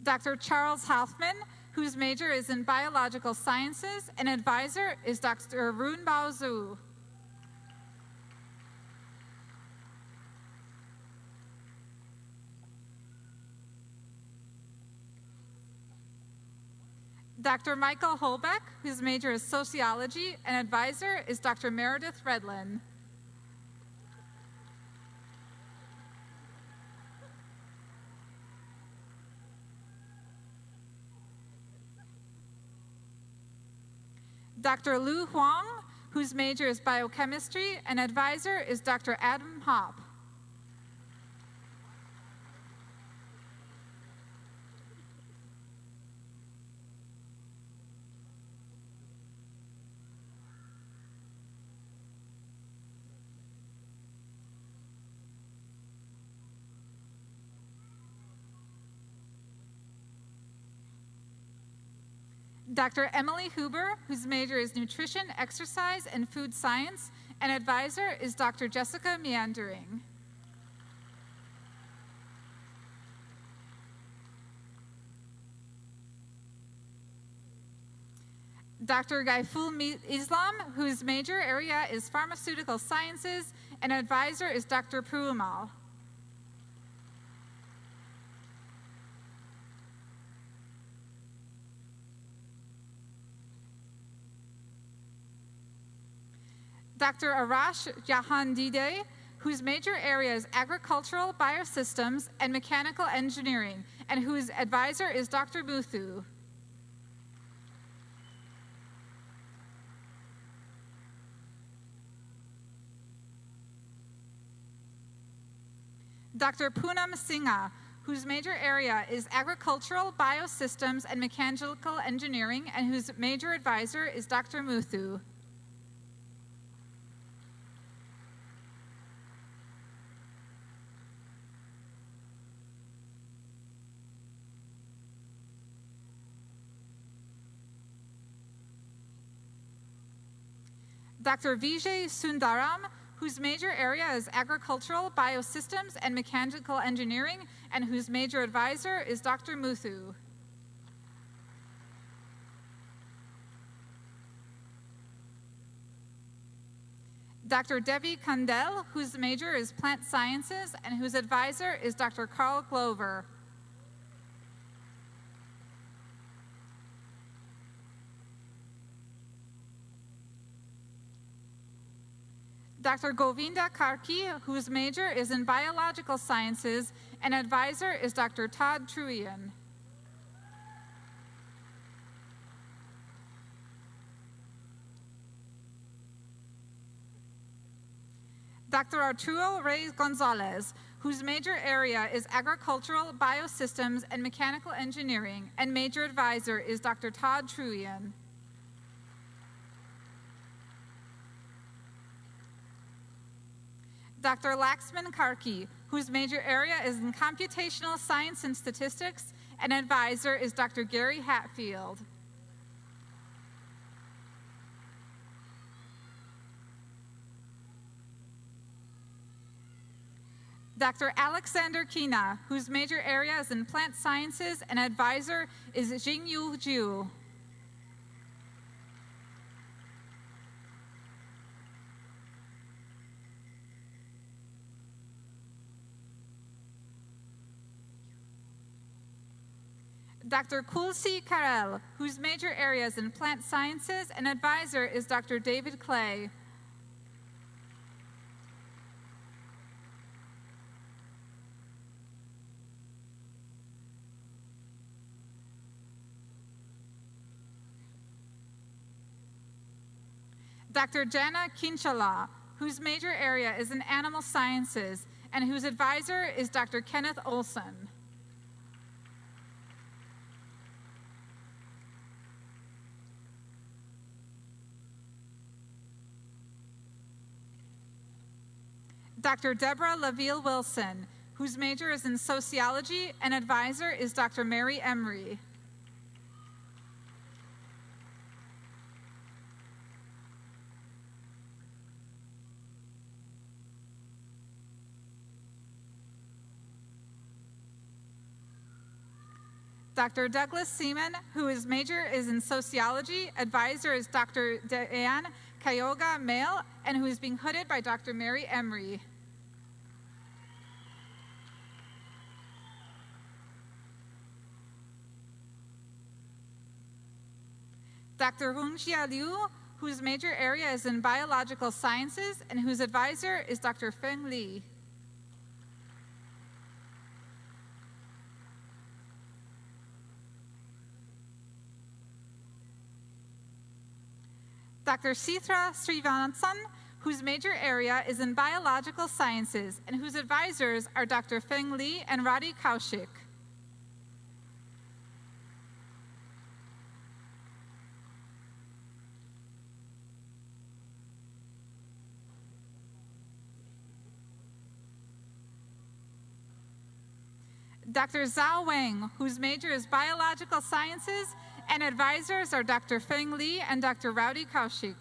Dr. Charles Hoffman, whose major is in biological sciences, and advisor is Dr. Runbao Zhu. Dr. Michael Holbeck, whose major is sociology, and advisor is Dr. Meredith Redlin. Dr. Lu Huang, whose major is biochemistry, and advisor is Dr. Adam Hopp. Dr. Emily Huber, whose major is nutrition, exercise, and food science, and advisor is Dr. Jessica Meandering. Dr. Gaiful Islam, whose major area is pharmaceutical sciences, and advisor is Dr. Prumal. Dr. Arash Jahandide, whose major area is agricultural, biosystems, and mechanical engineering, and whose advisor is Dr. Muthu. Dr. Poonam Singha, whose major area is agricultural, biosystems, and mechanical engineering, and whose major advisor is Dr. Muthu. Dr. Vijay Sundaram, whose major area is agricultural, biosystems, and mechanical engineering, and whose major advisor is Dr. Muthu. Dr. Devi Kandel, whose major is plant sciences, and whose advisor is Dr. Carl Glover. Dr. Govinda Karki, whose major is in biological sciences, and advisor is Dr. Todd Truian. Dr. Arturo Reyes Gonzalez, whose major area is agricultural, biosystems, and mechanical engineering, and major advisor is Dr. Todd Truian. Dr. Laxman Karki, whose major area is in computational science and statistics, and advisor is Dr. Gary Hatfield. Dr. Alexander Kina, whose major area is in plant sciences, and advisor is Jingyu Ju. Dr. Kulsi Karel, whose major area is in plant sciences, and advisor is Dr. David Clay. Dr. Jana Kinchala, whose major area is in animal sciences, and whose advisor is Dr. Kenneth Olson. Dr. Deborah LaVille Wilson, whose major is in sociology, and advisor is Dr. Mary Emery. Dr. Douglas Seaman, whose major is in sociology, advisor is Dr. Diane Kayoga Mail, and who is being hooded by Dr. Mary Emery. Dr. Hungjia Liu, whose major area is in biological sciences and whose advisor is Dr. Feng Li. Dr. Sithra Srivansan, whose major area is in biological sciences and whose advisors are Dr. Feng Li and Radhi Kaushik. Dr. Zhao Wang, whose major is biological sciences, and advisors are Dr. Feng Li and Dr. Rowdy Kaushik.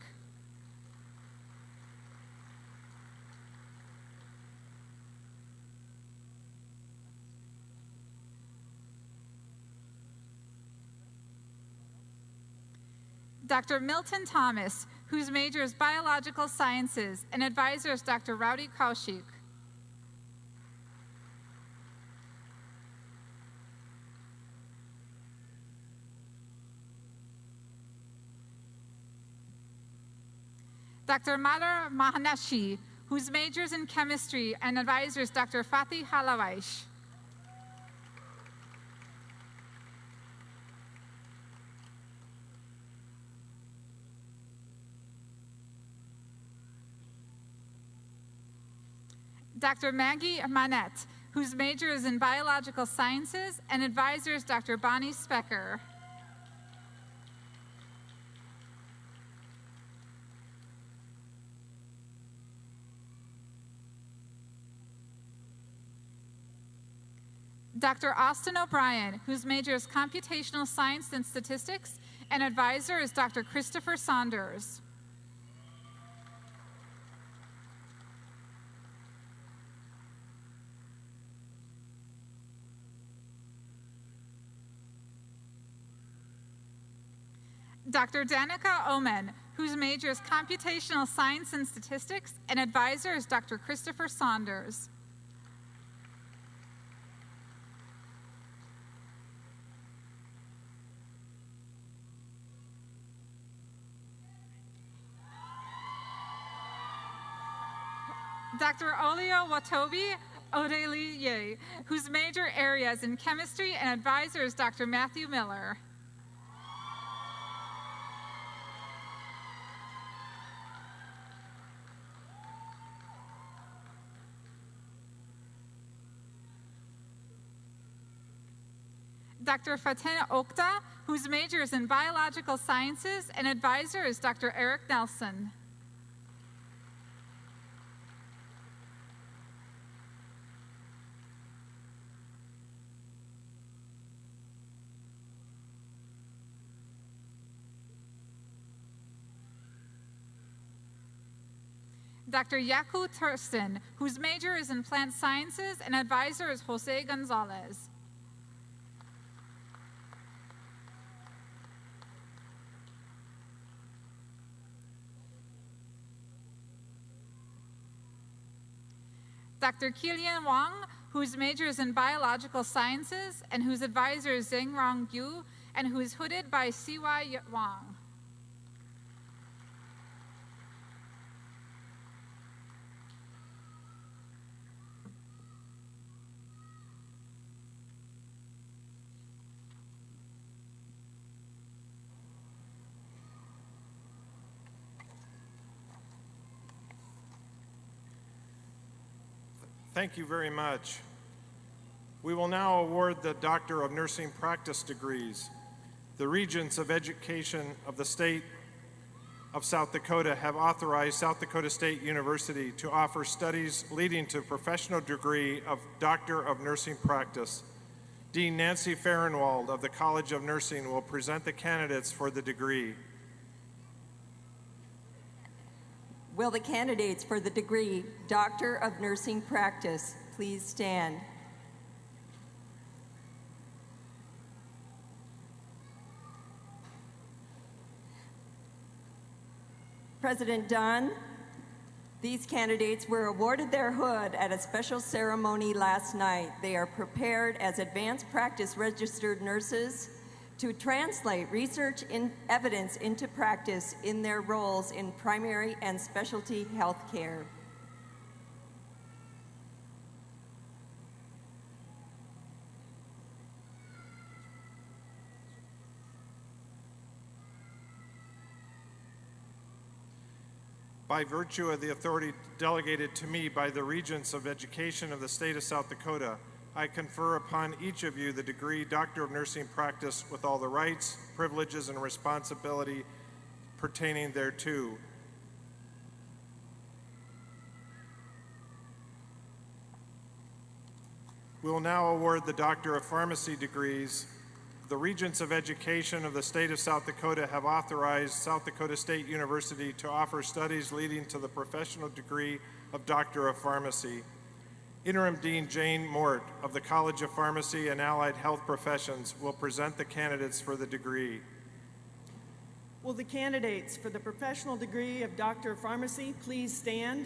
Dr. Milton Thomas, whose major is biological sciences, and advisors Dr. Rowdy Kaushik. Dr. Madar Mahanashi, whose major is in chemistry, and advisors Dr. Fatih Halawaish. Dr. Maggie Manette, whose major is in biological sciences, and advisors Dr. Bonnie Specker. Dr. Austin O'Brien, whose major is computational science and statistics, and advisor is Dr. Christopher Saunders. Dr. Danica Omen, whose major is computational science and statistics, and advisor is Dr. Christopher Saunders. Dr. Olio Watobi Odeliye, whose major area is in chemistry, and advisor is Dr. Matthew Miller. Dr. Faten Okta, whose major is in biological sciences, and advisor is Dr. Eric Nelson. Dr. Yaku Thurston, whose major is in plant sciences, and advisor is Jose Gonzalez. Dr. Kilian Wang, whose major is in biological sciences, and whose advisor is Zeng Rong Yu, and who is hooded by C.Y. Wang. Thank you very much. We will now award the Doctor of Nursing Practice degrees. The Regents of Education of the State of South Dakota have authorized South Dakota State University to offer studies leading to professional degree of Doctor of Nursing Practice. Dean Nancy Fahrenwald of the College of Nursing will present the candidates for the degree. Will the candidates for the degree Doctor of Nursing Practice please stand? President Dunn, these candidates were awarded their hood at a special ceremony last night. They are prepared as advanced practice registered nurses to translate research and evidence into practice in their roles in primary and specialty health care. By virtue of the authority delegated to me by the Regents of Education of the State of South Dakota, I confer upon each of you the degree Doctor of Nursing Practice with all the rights, privileges, and responsibility pertaining thereto. We will now award the Doctor of Pharmacy degrees. The Regents of Education of the State of South Dakota have authorized South Dakota State University to offer studies leading to the professional degree of Doctor of Pharmacy. Interim Dean Jane Mort of the College of Pharmacy and Allied Health Professions will present the candidates for the degree. Will the candidates for the professional degree of Doctor of Pharmacy please stand?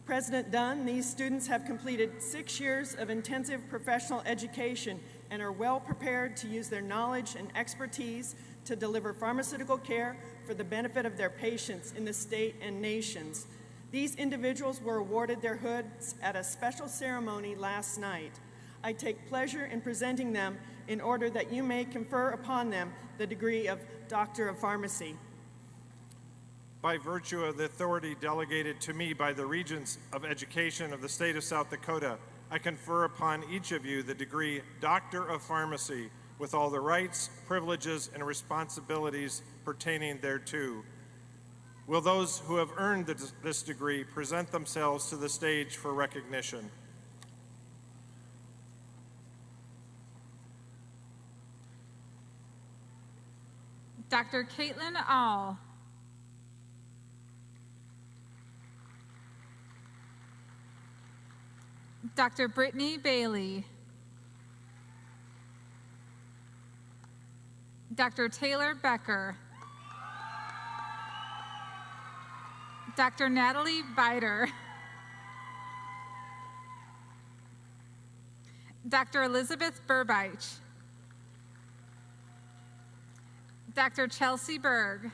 President Dunn, these students have completed 6 years of intensive professional education and are well prepared to use their knowledge and expertise to deliver pharmaceutical care for the benefit of their patients in the state and nations. These individuals were awarded their hoods at a special ceremony last night. I take pleasure in presenting them in order that you may confer upon them the degree of Doctor of Pharmacy. By virtue of the authority delegated to me by the Regents of Education of the State of South Dakota, I confer upon each of you the degree Doctor of Pharmacy with all the rights, privileges, and responsibilities pertaining thereto. Will those who have earned this degree present themselves to the stage for recognition? Dr. Caitlin All. Dr. Brittany Bailey. Dr. Taylor Becker. Dr. Natalie Bider. Dr. Elizabeth Burbich. Dr. Chelsea Berg.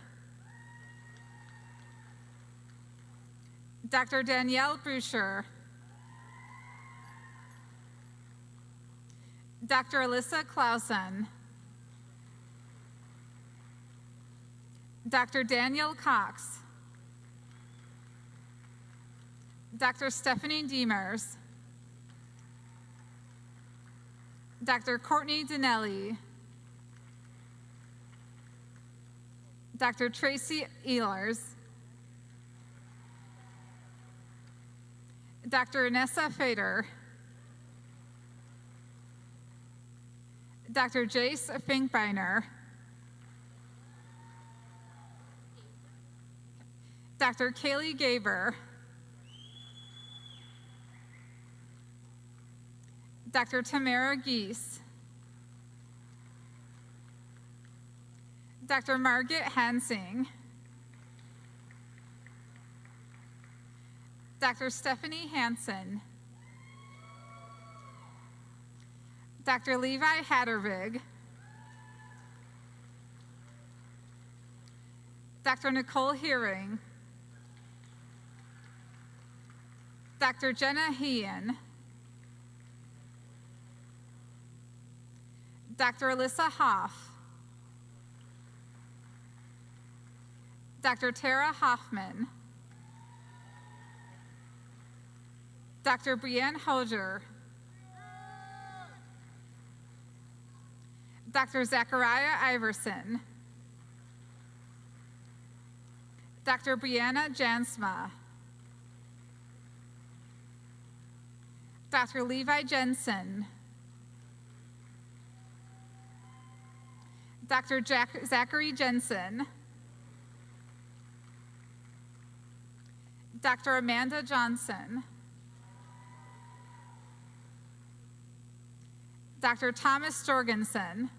Dr. Danielle Bruscher. Dr. Alyssa Clausen. Dr. Daniel Cox. Dr. Stephanie Demers. Dr. Courtney Dinelli. Dr. Tracy Ehlers. Dr. Anessa Fader. Dr. Jace Finkbeiner. Dr. Kaylee Gaber. Dr. Tamara Geese. Dr. Margaret Hansing. Dr. Stephanie Hansen. Dr. Levi Hattervig. Dr. Nicole Hearing. Dr. Jenna Hean. Dr. Alyssa Hoff. Dr. Tara Hoffman. Dr. Brianne Hoger. Dr. Zachariah Iverson. Dr. Brianna Jansma. Dr. Levi Jensen. Dr. Zachary Jensen. Dr. Amanda Johnson. Dr. Thomas Jorgensen.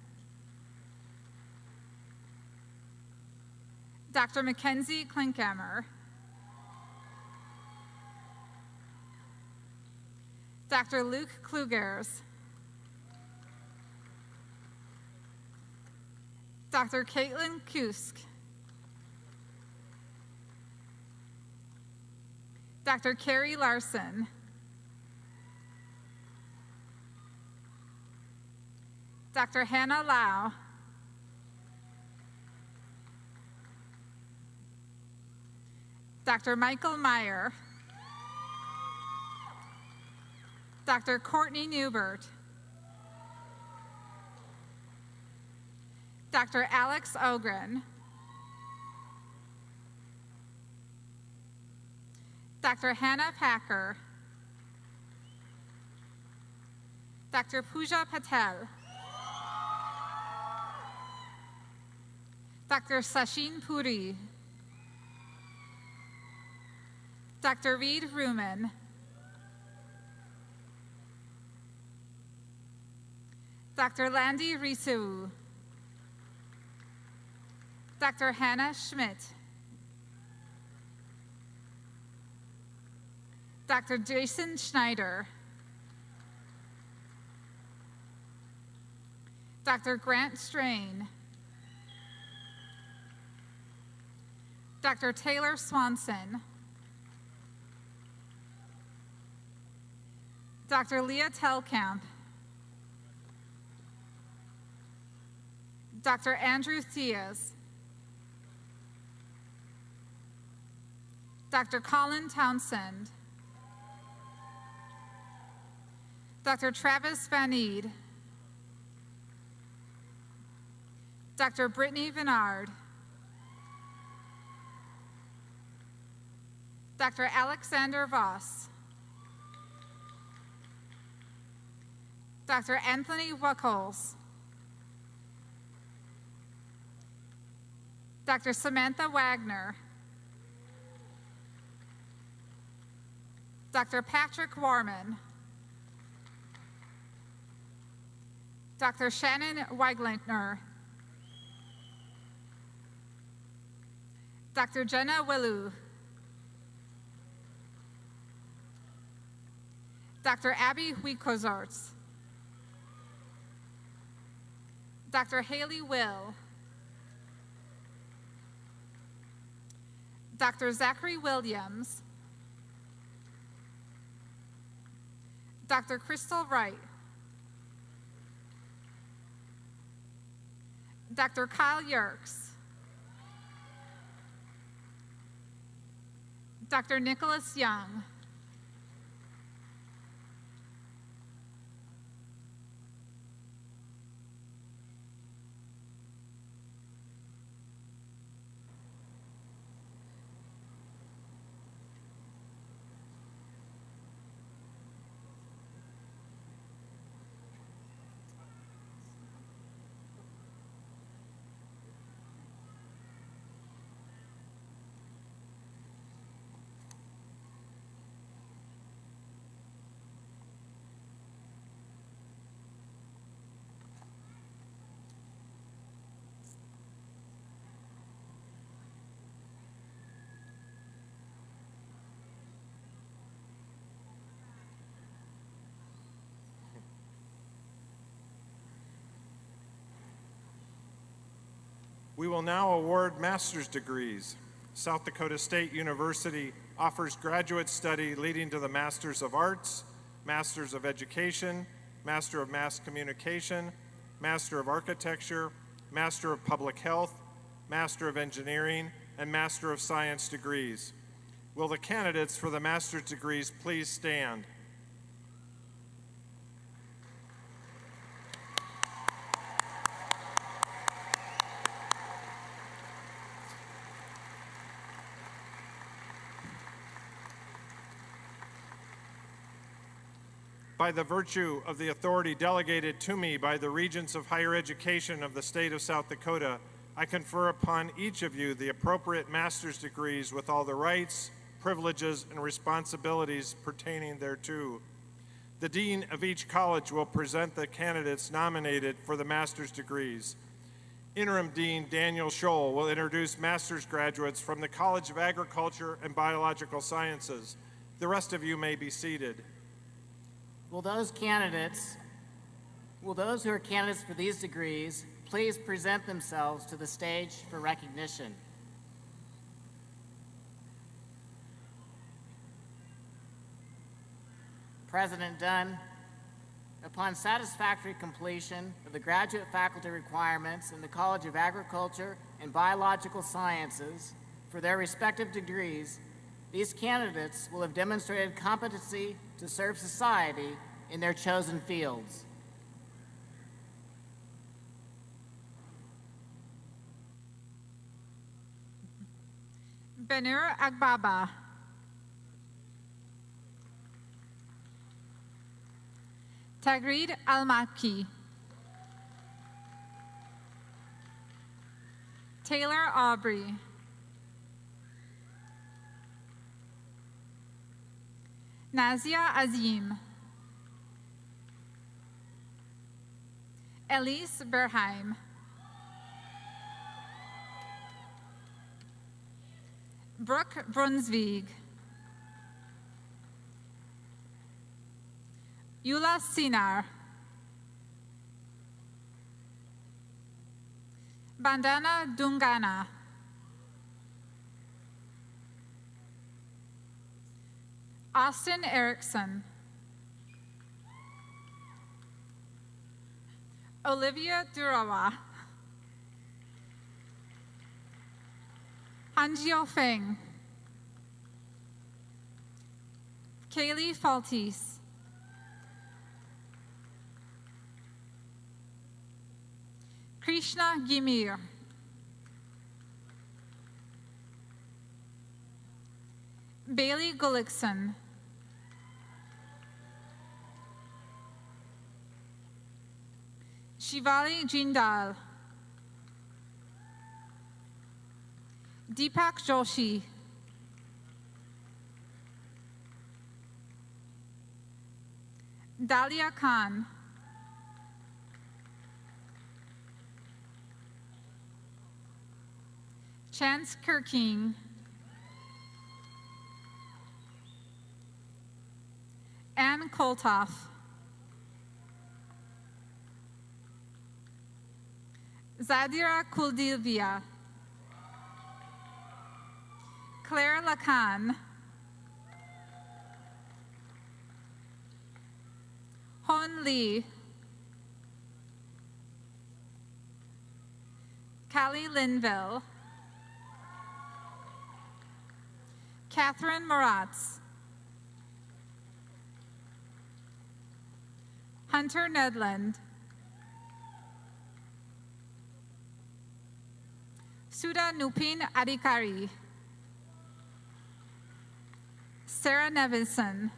Dr. Mackenzie Klinkhammer, Dr. Luke Klugers, Dr. Caitlin Kusk, Dr. Carrie Larson, Dr. Hannah Lau, Dr. Michael Meyer, Dr. Courtney Newbert, Dr. Alex Ogren, Dr. Hannah Packer, Dr. Pooja Patel, Dr. Sachin Puri, Dr. Reed Ruman, Dr. Landy Risu, Dr. Hannah Schmidt, Dr. Jason Schneider, Dr. Grant Strain, Dr. Taylor Swanson, Dr. Leah Telkamp, Dr. Andrew Theas, Dr. Colin Townsend, Dr. Travis Van Eed, Dr. Brittany Vinard, Dr. Alexander Voss, Dr. Anthony Wuckles, Dr. Samantha Wagner, Dr. Patrick Warman, Dr. Shannon Weiglintner, Dr. Jenna Willu, Dr. Abby Wiekozarts, Dr. Haley Will, Dr. Zachary Williams, Dr. Crystal Wright, Dr. Kyle Yerkes, Dr. Nicholas Young, We will now award master's degrees. South Dakota State University offers graduate study leading to the Masters of Arts, Masters of Education, Master of Mass Communication, Master of Architecture, Master of Public Health, Master of Engineering, and Master of Science degrees. Will the candidates for the master's degrees please stand? By the virtue of the authority delegated to me by the Regents of Higher Education of the state of South Dakota, I confer upon each of you the appropriate master's degrees with all the rights, privileges, and responsibilities pertaining thereto. The dean of each college will present the candidates nominated for the master's degrees. Interim Dean Daniel Scholl will introduce master's graduates from the College of Agriculture and Biological Sciences. The rest of you may be seated. Will those who are candidates for these degrees please present themselves to the stage for recognition? President Dunn, upon satisfactory completion of the graduate faculty requirements in the College of Agriculture and Biological Sciences for their respective degrees, these candidates will have demonstrated competency to serve society in their chosen fields. Benur Agbaba. Tagreed Almaki. Taylor Aubrey. Nazia Azim. Elise Berheim. Brooke Brunsvig. Yula Sinar. Bandana Dungana. Austin Erickson. Olivia Doruwah. Hanjio Feng. Kaylee Faltis. Krishna Gimir. Bailey Gullickson. Shivali Jindal. Deepak Joshi. Dalia Khan. Chance Kirking. Ann Koltoff. Zadira Kuldilvia. Claire Lacan. Hon Lee. Callie Linville. Catherine Moratz. Hunter Nedland. Suda Nupin Adikari. Sarah Nevison.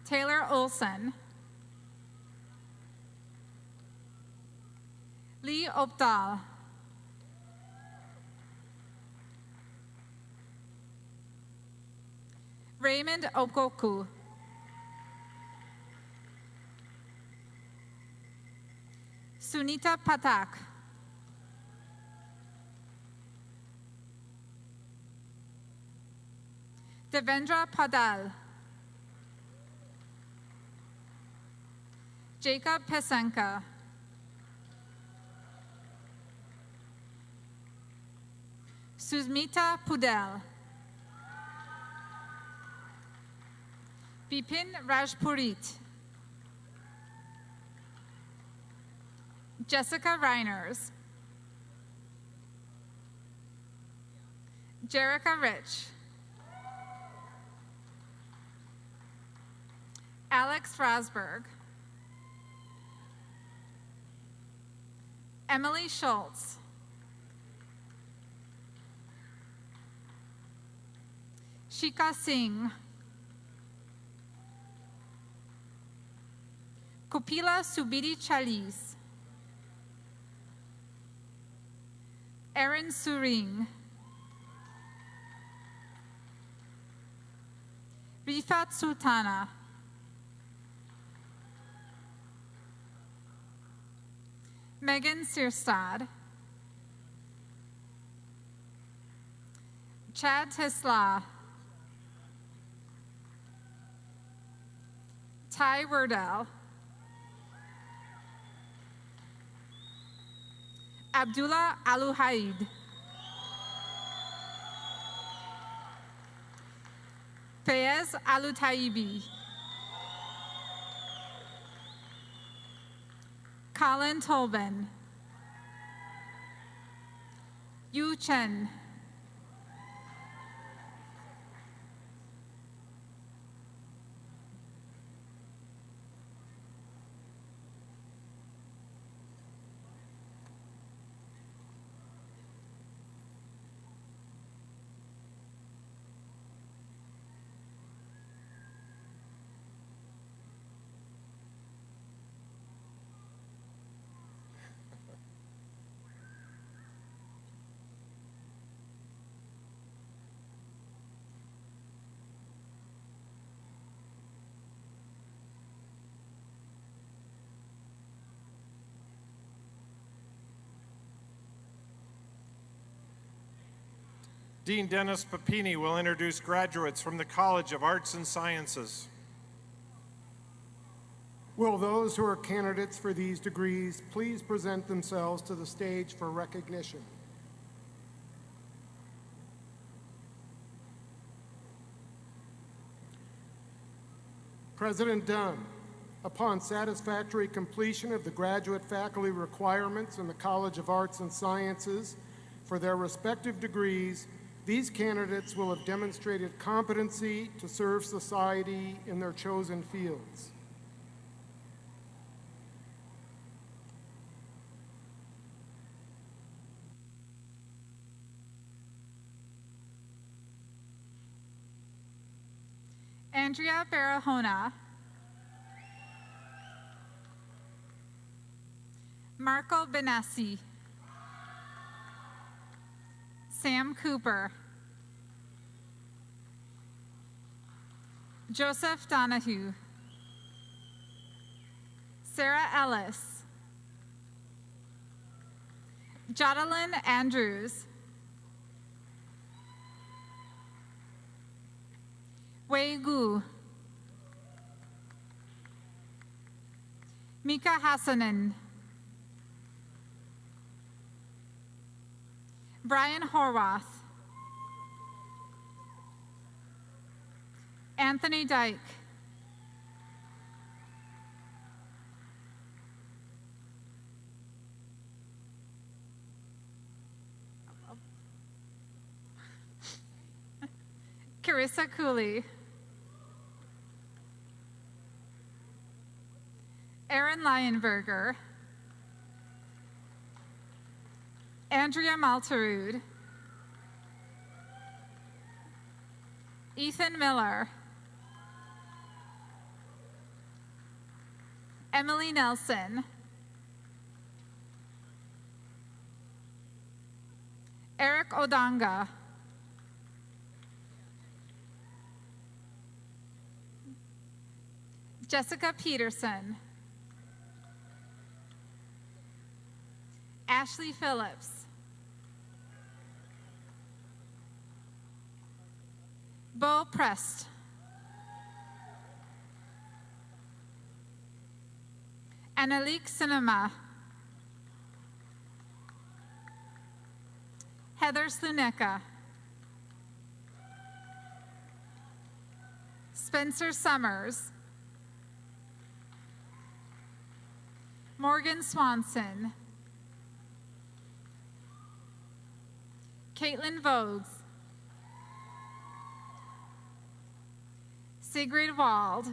Taylor Olson. Lee Opdahl. Raymond Okoku. Sunita Patak. Devendra Padal. Jacob Pesenka. Susmita Pudel. Bipin Rajpurit. Jessica Reiners. Jerica Rich. Alex Frasberg. Emily Schultz. Shika Singh. Kopila Subiri Chalis. Erin Suring. Rifat Sultana. Megan Searstad, Chad Tisla, Ty Werdell, Abdullah Aluhaid, Fayez Alutaibi, Colin Tolben, Yu Chen, Dean Dennis Papini will introduce graduates from the College of Arts and Sciences. Will those who are candidates for these degrees please present themselves to the stage for recognition? President Dunn, upon satisfactory completion of the graduate faculty requirements in the College of Arts and Sciences for their respective degrees, these candidates will have demonstrated competency to serve society in their chosen fields. Andrea Barahona, Marco Benassi, Sam Cooper, Joseph Donahue, Sarah Ellis, Jodalyn Andrews, Wei Gu, Mika Hassanen, Brian Horwath, Anthony Dyke, Carissa Cooley, Aaron Lionberger, Andrea Malterud, Ethan Miller, Emily Nelson, Eric Odanga, Jessica Peterson, Ashley Phillips, Bo Prest, Annalique Cinema, Heather Sluneka, Spencer Summers, Morgan Swanson, Caitlin Vogues, Sigrid Wald,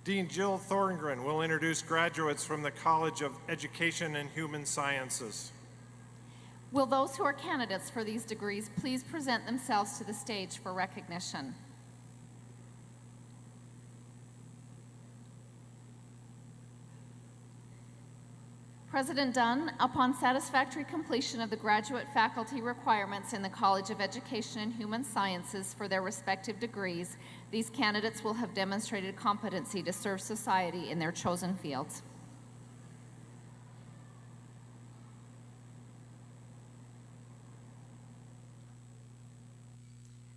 Dean Jill Thorngren will introduce graduates from the College of Education and Human Sciences. Will those who are candidates for these degrees please present themselves to the stage for recognition? President Dunn, upon satisfactory completion of the graduate faculty requirements in the College of Education and Human Sciences for their respective degrees, these candidates will have demonstrated competency to serve society in their chosen fields.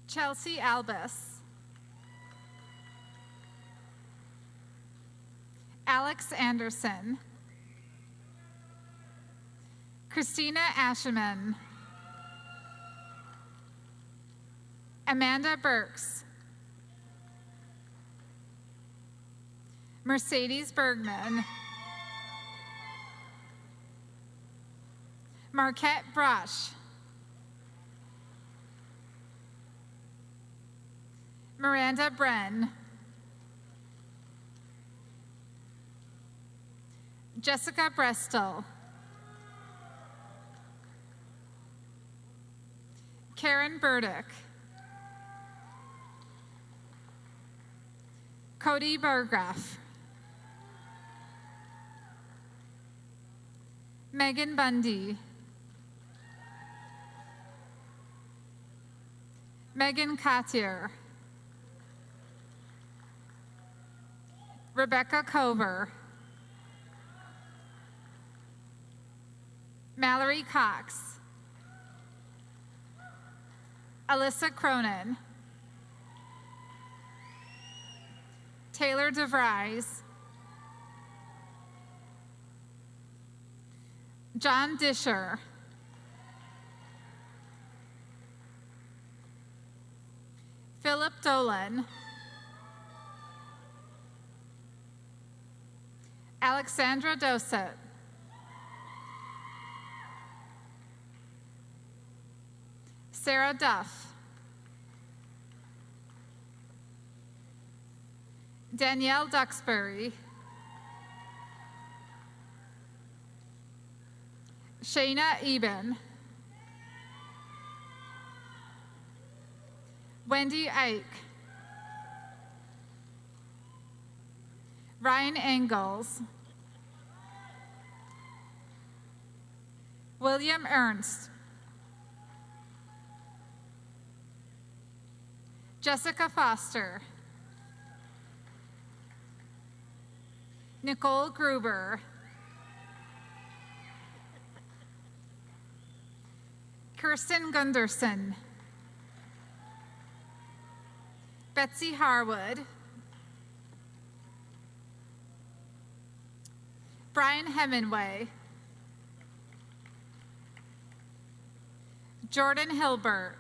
Chelsea Albus. Alex Anderson. Christina Asheman. Amanda Burks. Mercedes Bergman. Marquette Brush. Miranda Bren. Jessica Brestel. Karen Burdick. Cody Burgraff. Megan Bundy. Megan Cottier. Rebecca Cover. Mallory Cox. Alyssa Cronin. Taylor DeVries. John Disher. Philip Dolan. Alexandra Dosset. Sarah Duff. Danielle Duxbury. Shayna Eben. Wendy Ike. Ryan Engels. William Ernst. Jessica Foster. Nicole Gruber. Kirsten Gunderson. Betsy Harwood. Brian Hemingway. Jordan Hilbert.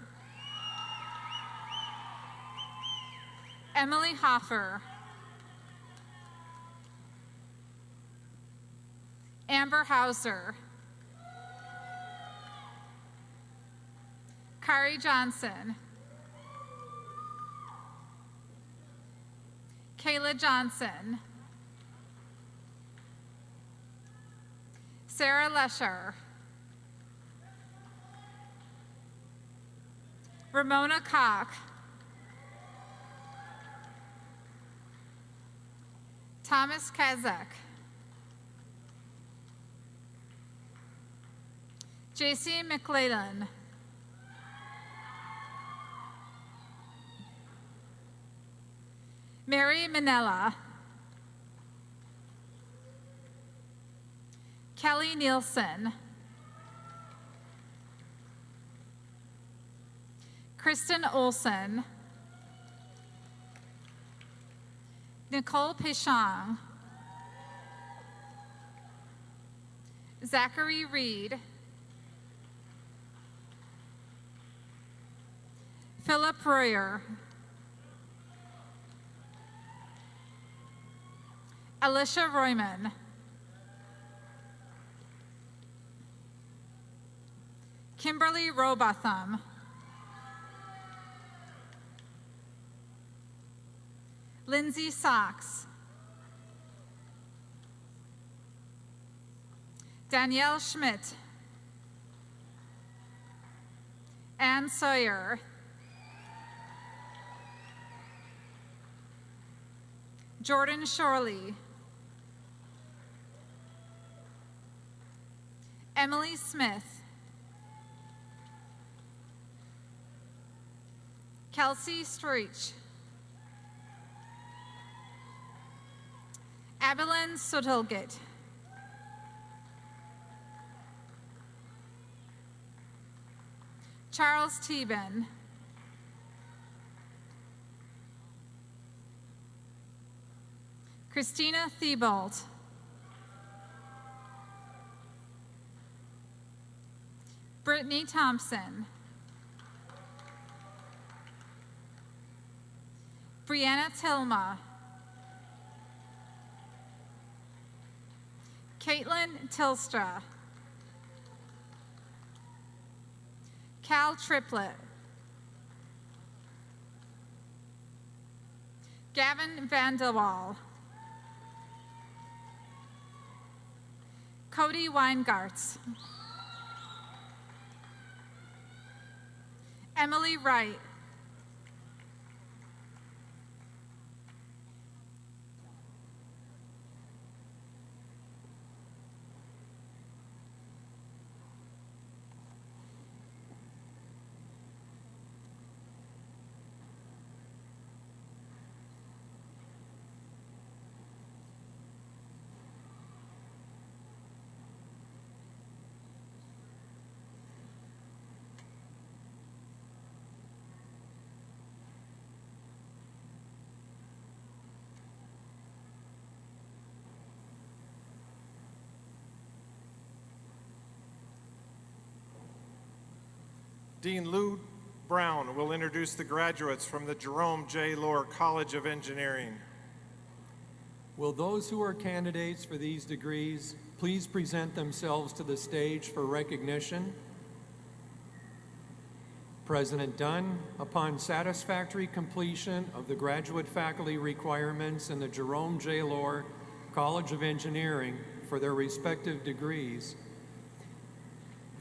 Emily Hoffer. Amber Hauser. Kari Johnson. Kayla Johnson. Sarah Lesher. Ramona Koch. Thomas Kazak. JC McClellan. Mary Manella. Kelly Nielsen. Kristen Olson. Nicole Pichon. Zachary Reed. Philip Royer. Alicia Royman. Kimberly Robotham. Lindsay Socks. Danielle Schmidt, Ann Sawyer, Jordan Shorley, Emily Smith, Kelsey Streich, Abilene Sotilgate, Charles Teben, Christina Thibault, Brittany Thompson, Brianna Tilma, Caitlin Tilstra, Cal Triplett, Gavin Vanderwall, Cody Weingartz, Emily Wright, Dean Lou Brown will introduce the graduates from the Jerome J. Lohr College of Engineering. Will those who are candidates for these degrees please present themselves to the stage for recognition? President Dunn, upon satisfactory completion of the graduate faculty requirements in the Jerome J. Lohr College of Engineering for their respective degrees,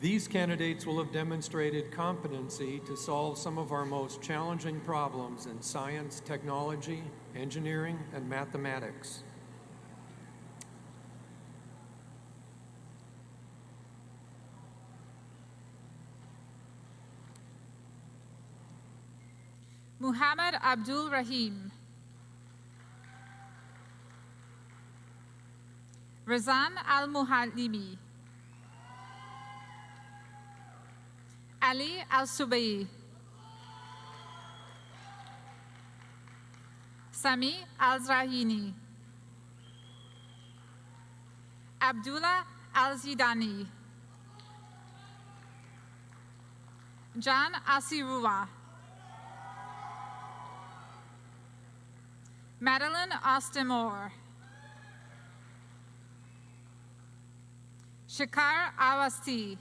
these candidates will have demonstrated competency to solve some of our most challenging problems in science, technology, engineering, and mathematics. Muhammad Abdul Rahim, Razan Al-Muhallimi, Ali Al-Subai, Sami Al-Zrahini, Abdullah Al-Zidani, John Asiruwa, Madeline Ostemore, Shikar Awasti,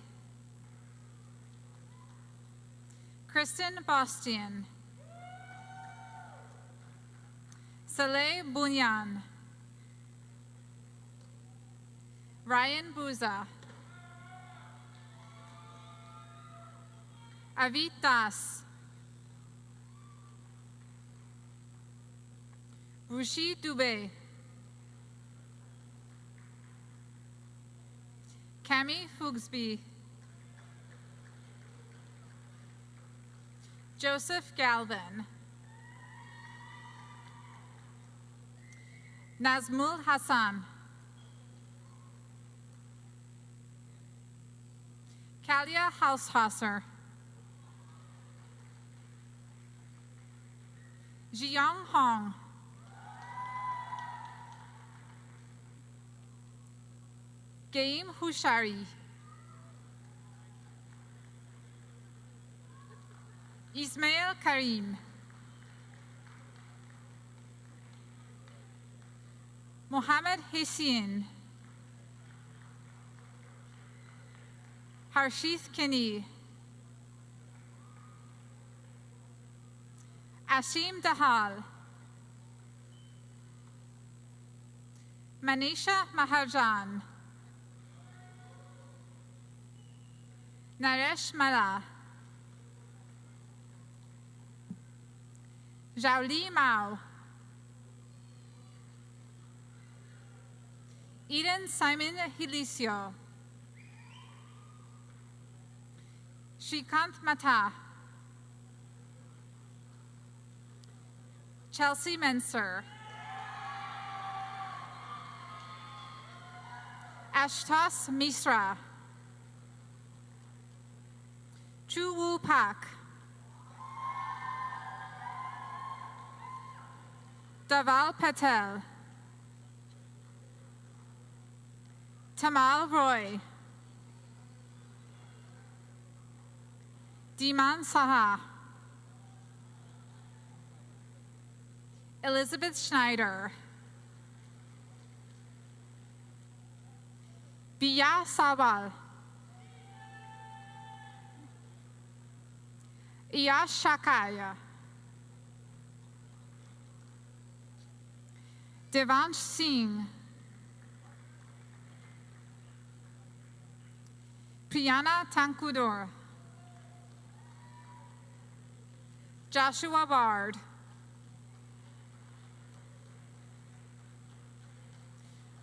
Kristen Bostian, Saleh Bunyan, Ryan Buza, Avit Das, Rushi Dubé, Cami Fugsby, Joseph Galvin, Nazmul Hassan, Kalia Haushauser, Jiyoung Hong, Gaim Hushari, Ismail Karim, Mohammed Hussein, Harshith Kini, Ashim Dahal, Manisha Mahajan, Naresh Mala, Zhaoli Mao, Eden Simon Hilicio, Shrikant Mata, Chelsea Mensur, Ashtos Misra, Chu Woo Pak, Daval Patel, Tamal Roy, Diman Saha, Elizabeth Schneider, Biya Sawal, Iyash Shakaya, Devansh Singh, Priyana Tankudur, Joshua Bard,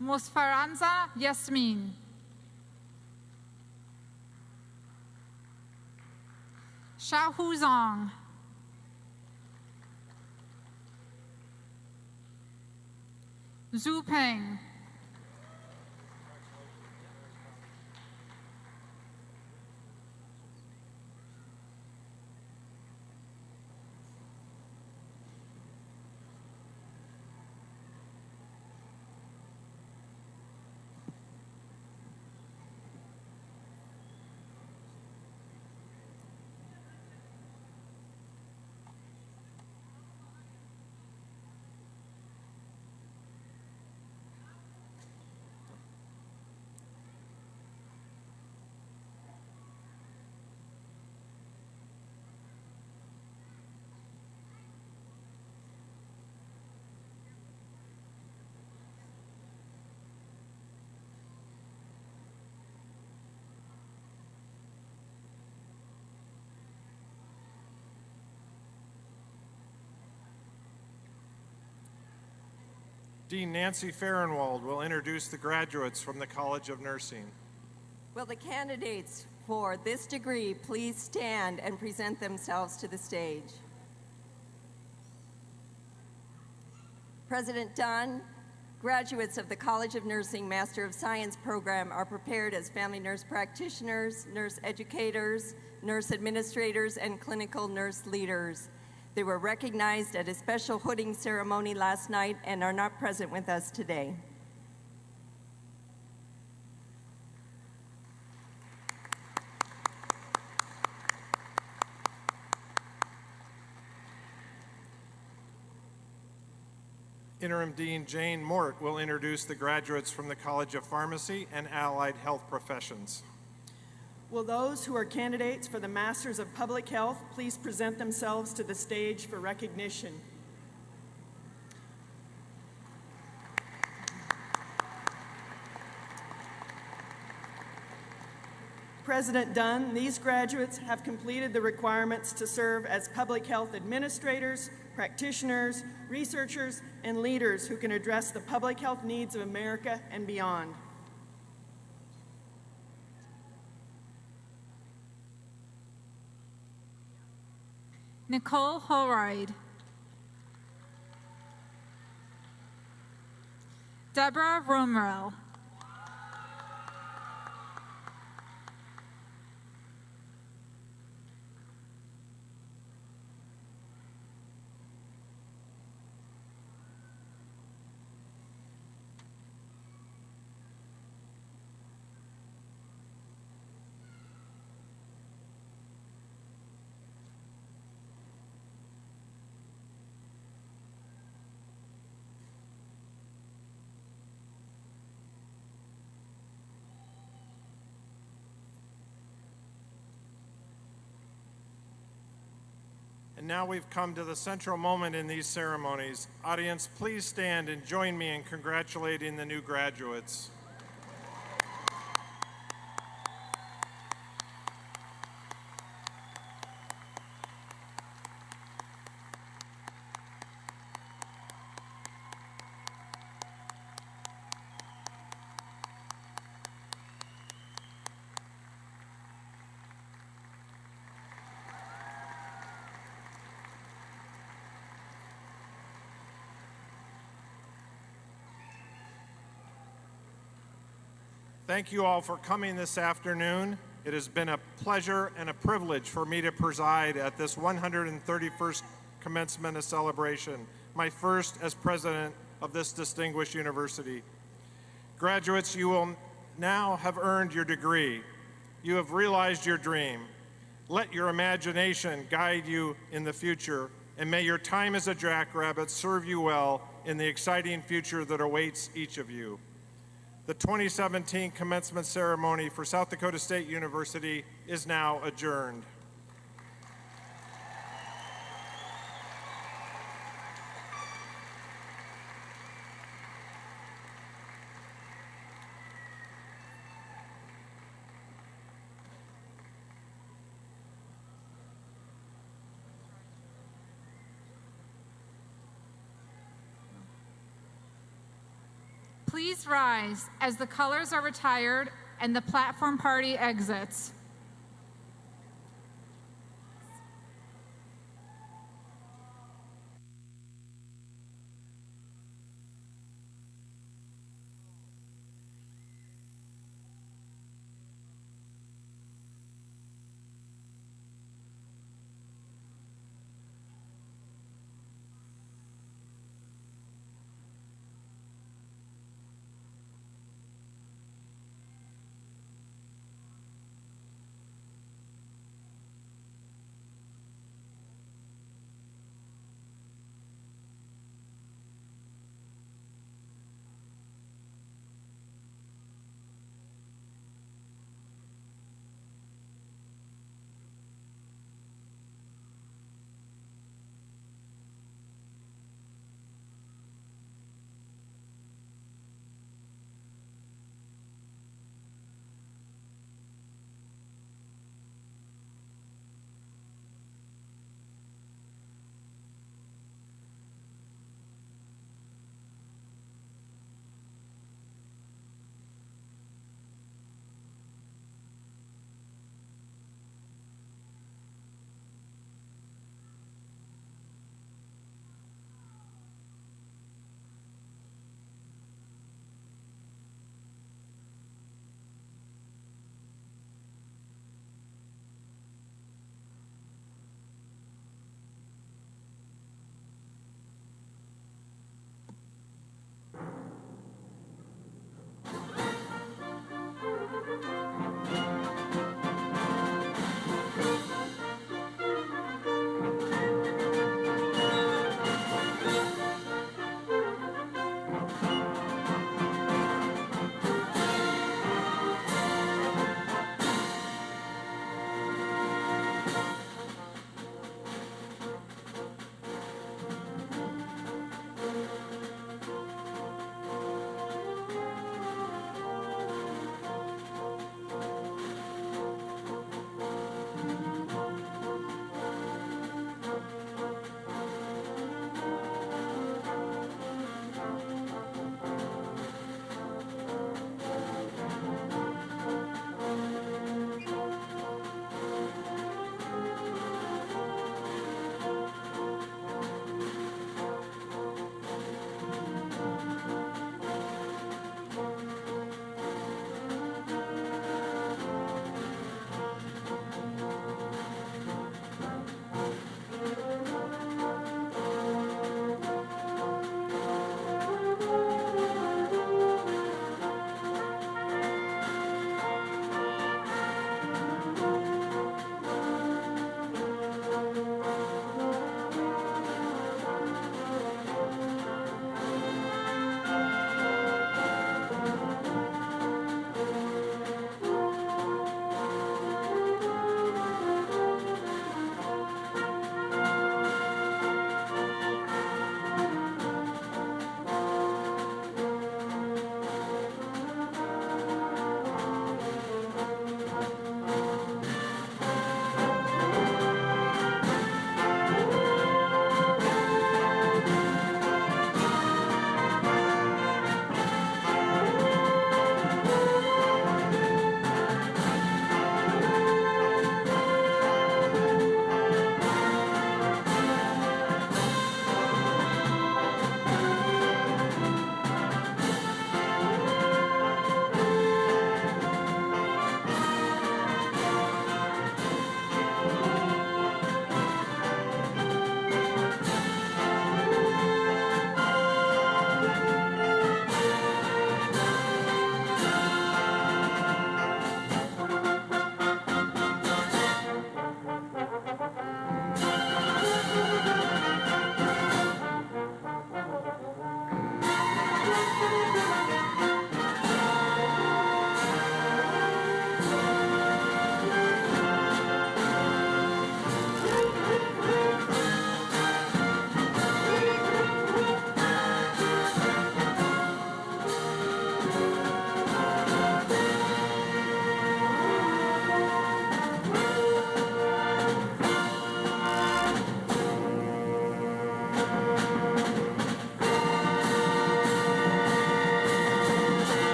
Musfaranza Yasmin, Xiaohu Zong, Zhu Peng, Dean Nancy Farrenwald will introduce the graduates from the College of Nursing. Will the candidates for this degree please stand and present themselves to the stage? President Dunn, graduates of the College of Nursing Master of Science program are prepared as family nurse practitioners, nurse educators, nurse administrators, and clinical nurse leaders. They were recognized at a special hooding ceremony last night and are not present with us today. Interim Dean Jane Mort will introduce the graduates from the College of Pharmacy and Allied Health Professions. Will those who are candidates for the Masters of Public Health please present themselves to the stage for recognition? President Dunn, these graduates have completed the requirements to serve as public health administrators, practitioners, researchers, and leaders who can address the public health needs of America and beyond. Nicole Holroyd, Deborah Romero, And now we've come to the central moment in these ceremonies. Audience, please stand and join me in congratulating the new graduates. Thank you all for coming this afternoon. It has been a pleasure and a privilege for me to preside at this 131st commencement celebration, my first as president of this distinguished university. Graduates, you will now have earned your degree. You have realized your dream. Let your imagination guide you in the future, and may your time as a jackrabbit serve you well in the exciting future that awaits each of you. The 2017 commencement ceremony for South Dakota State University is now adjourned. Please rise as the colors are retired and the platform party exits.